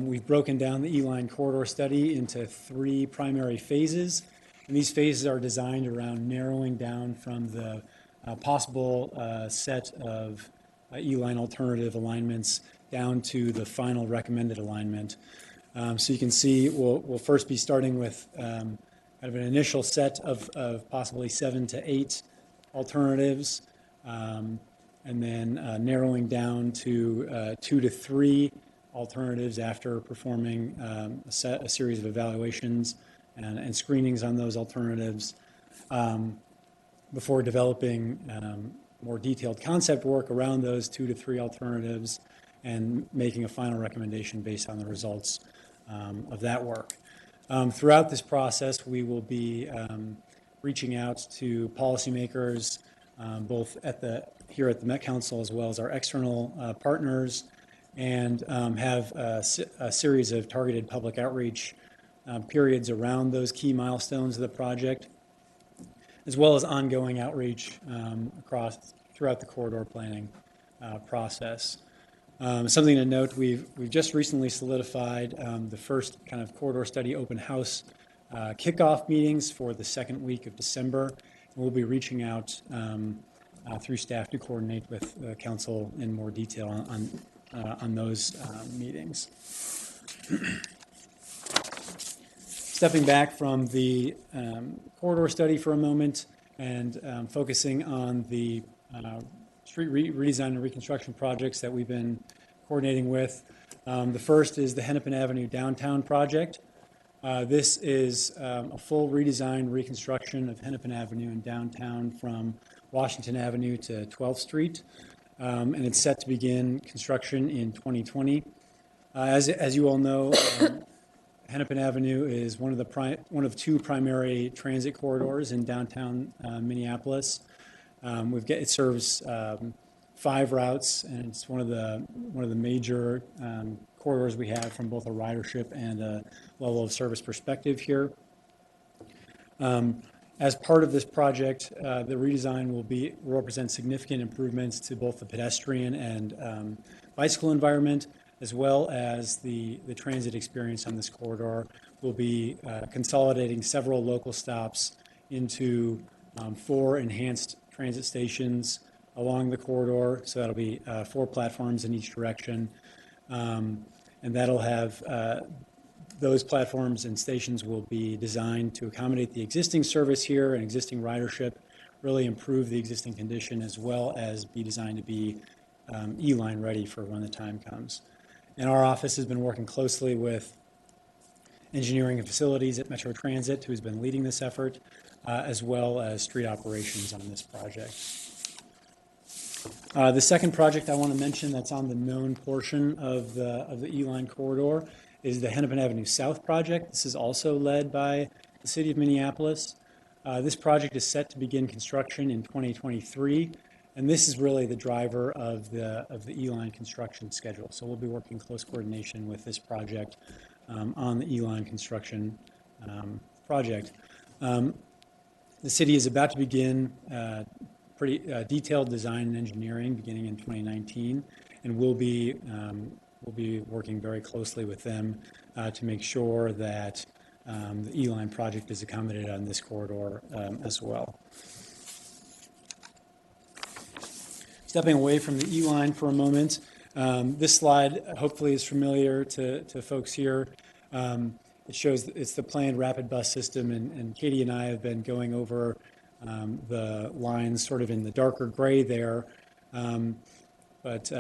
we've broken down the E-Line corridor study into 3 primary phases. And these phases are designed around narrowing down from the possible set of E-Line alternative alignments down to the final recommended alignment. So you can see we'll first be starting with kind of an initial set of possibly 7 to 8 alternatives, and then narrowing down to 2 to 3 alternatives after performing a series of evaluations and screenings on those alternatives before developing more detailed concept work around those 2 to 3 alternatives and making a final recommendation based on the results of that work. Throughout this process, we will be reaching out to policymakers, both here at the Met Council as well as our external partners, and have a series of targeted public outreach periods around those key milestones of the project, as well as ongoing outreach throughout the corridor planning process. Something to note, we've just recently solidified the first kind of corridor study open house kickoff meetings for the second week of December. We'll be reaching out through staff to coordinate with the council in more detail on those meetings. Stepping back from the corridor study for a moment and focusing on the street redesign and reconstruction projects that we've been coordinating with. The first is the Hennepin Avenue downtown project. This is a full redesign reconstruction of Hennepin Avenue in downtown from Washington Avenue to 12th Street, and it's set to begin construction in 2020. As you all know, Hennepin Avenue is one of two primary transit corridors in downtown Minneapolis. It serves 5 routes, and it's one of the major corridors we have from both a ridership and a level of service perspective here. As part of this project, the redesign will represent significant improvements to both the pedestrian and bicycle environment, as well as the transit experience on this corridor. We'll be consolidating several local stops into 4 enhanced transit stations along the corridor. So that'll be 4 platforms in each direction. And that'll have those platforms and stations will be designed to accommodate the existing service here and existing ridership, really improve the existing condition, as well as be designed to be E-line ready for when the time comes. And our office has been working closely with engineering and facilities at Metro Transit, who's been leading this effort, as well as street operations on this project. The second project I want to mention that's on the known portion of the E-line corridor is the Hennepin Avenue South project. This is also led by the City of Minneapolis. This project is set to begin construction in 2023, and this is really the driver of the E-line construction schedule. So we'll be working close coordination with this project on the E-line construction project. The city is about to begin pretty detailed design and engineering beginning in 2019, and we'll be working very closely with them to make sure that the E-line project is accommodated on this corridor as well. Stepping away from the E-line for a moment, this slide hopefully is familiar to folks here. It shows it's the planned rapid bus system, and Katie and I have been going over the lines sort of in the darker gray there. But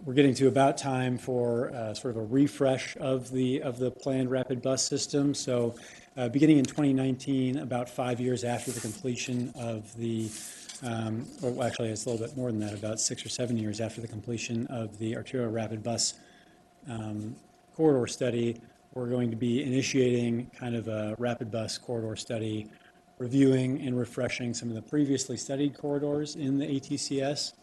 we're getting to about time for sort of a refresh of the planned rapid bus system. So beginning in 2019, about 5 years after the completion of the, well, actually it's a little bit more than that, about 6 or 7 years after the completion of the arterial rapid bus corridor study, we're going to be initiating kind of a rapid bus corridor study, reviewing and refreshing some of the previously studied corridors in the ATCS,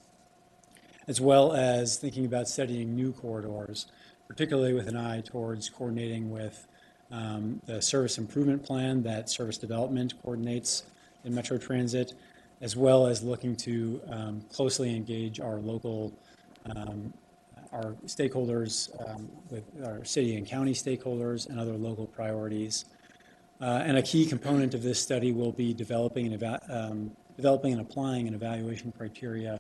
as well as thinking about studying new corridors, particularly with an eye towards coordinating with the service improvement plan that service development coordinates in Metro Transit, as well as looking to closely engage our local our stakeholders, with our city and county stakeholders and other local priorities. And a key component of this study will be developing and applying an evaluation criteria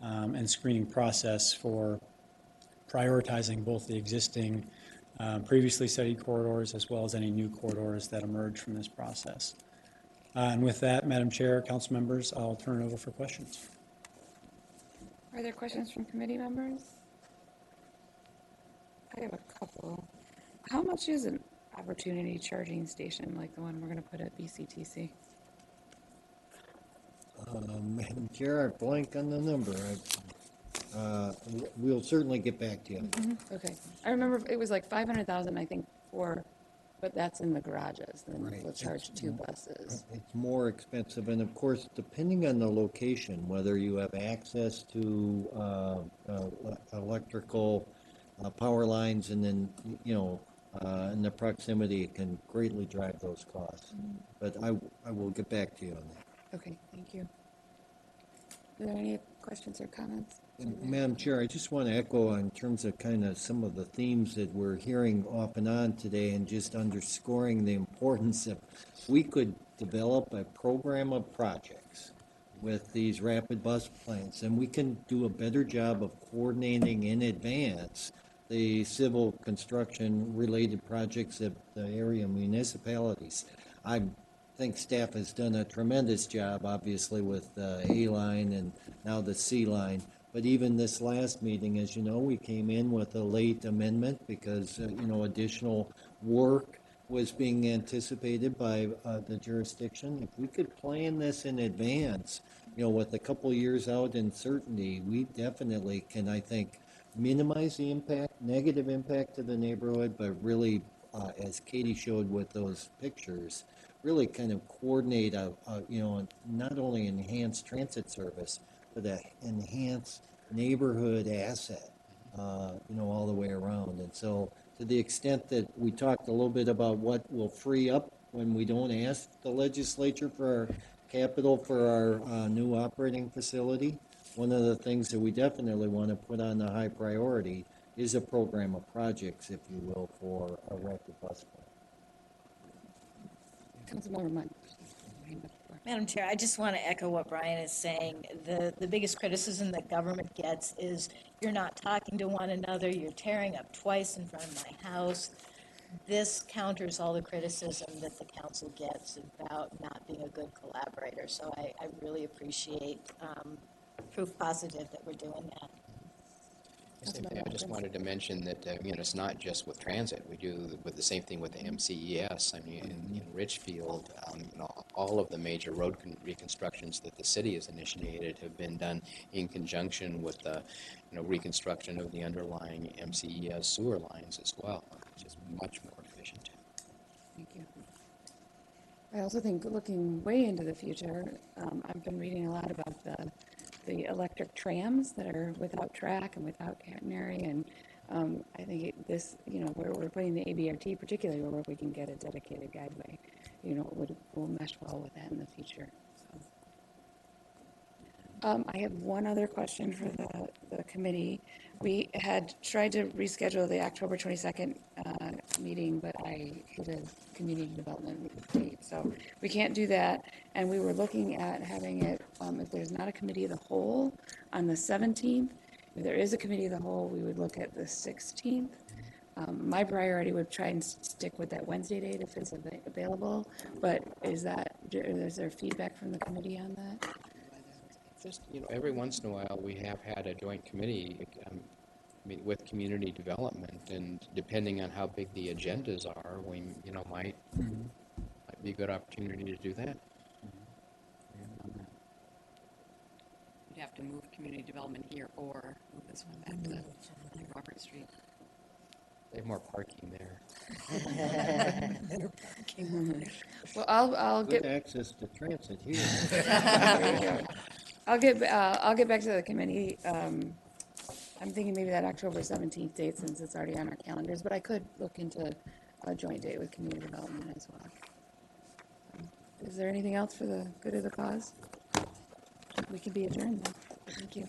and screening process for prioritizing both the existing previously studied corridors as well as any new corridors that emerge from this process. And with that, Madam Chair, council members, I'll turn it over for questions. Are there questions from committee members? I have a couple. How much is an opportunity charging station like the one we're going to put at BCTC? Madam Chair, I blank on the number. We'll certainly get back to you. Okay. I remember it was like 500,000, I think, for But that's in the garages, then Right. we'll charge two buses. It's more expensive, and of course, depending on the location, whether you have access to electrical power lines, and then, in the proximity, it can greatly drive those costs. But I will get back to you on that. Okay, thank you. Are there any questions or comments? Madam Chair, I just want to echo in terms of kind of some of the themes that we're hearing off and on today, and just underscoring the importance of, we could develop a program of projects with these rapid bus plans, and we can do a better job of coordinating in advance the civil construction related projects of the area municipalities. I think staff has done a tremendous job, obviously, with A-line and now the C-line. But even this last meeting, as you know, we came in with a late amendment because, additional work was being anticipated by the jurisdiction. If we could plan this in advance, with a couple years out in certainty, we definitely can, I think, minimize the negative impact to the neighborhood, but really, as Katie showed with those pictures, really kind of coordinate not only enhanced transit service, but an enhanced neighborhood asset, all the way around. And so, to the extent that we talked a little bit about what will free up when we don't ask the legislature for our capital for our new operating facility, one of the things that we definitely want to put on the high priority is a program of projects, if you will, for a rapid bus plan. Councilmember Munn. Madam Chair, I just want to echo what Brian is saying. The biggest criticism that government gets is you're not talking to one another, you're tearing up twice in front of my house. This counters all the criticism that the council gets about not being a good collaborator. So I really appreciate proof positive that we're doing that. I just wanted to mention that, it's not just with transit. We do with the same thing with the MCES. I mean, in Richfield, all of the major road reconstructions that the city has initiated have been done in conjunction with the, reconstruction of the underlying MCES sewer lines as well, which is much more efficient. Thank you. I also think, looking way into the future, I've been reading a lot about the electric trams that are without track and without catenary, and I think where we're putting the ABRT, particularly where we can get a dedicated guideway, will mesh well with that in the future. So, I have one other question for the committee. We had tried to reschedule the October 22nd meeting, but I hit a community development date, so we can't do that. And we were looking at having it, if there's not a committee of the whole, on the 17th. If there is a committee of the whole, we would look at the 16th. My priority would try and stick with that Wednesday date if it's available, but is there feedback from the committee on that? Just, every once in a while, we have had a joint committee with community development, and depending on how big the agendas are, we, might be a good opportunity to do that. You'd have to move community development here or move this one back to Robert Street. They have more parking there. Well, I'll Good get access to transit here. there you go. I'll get back to the committee. I'm thinking maybe that October 17th date, since it's already on our calendars, but I could look into a joint date with community development as well. Is there anything else for the good of the cause? We can be adjourned then. Thank you.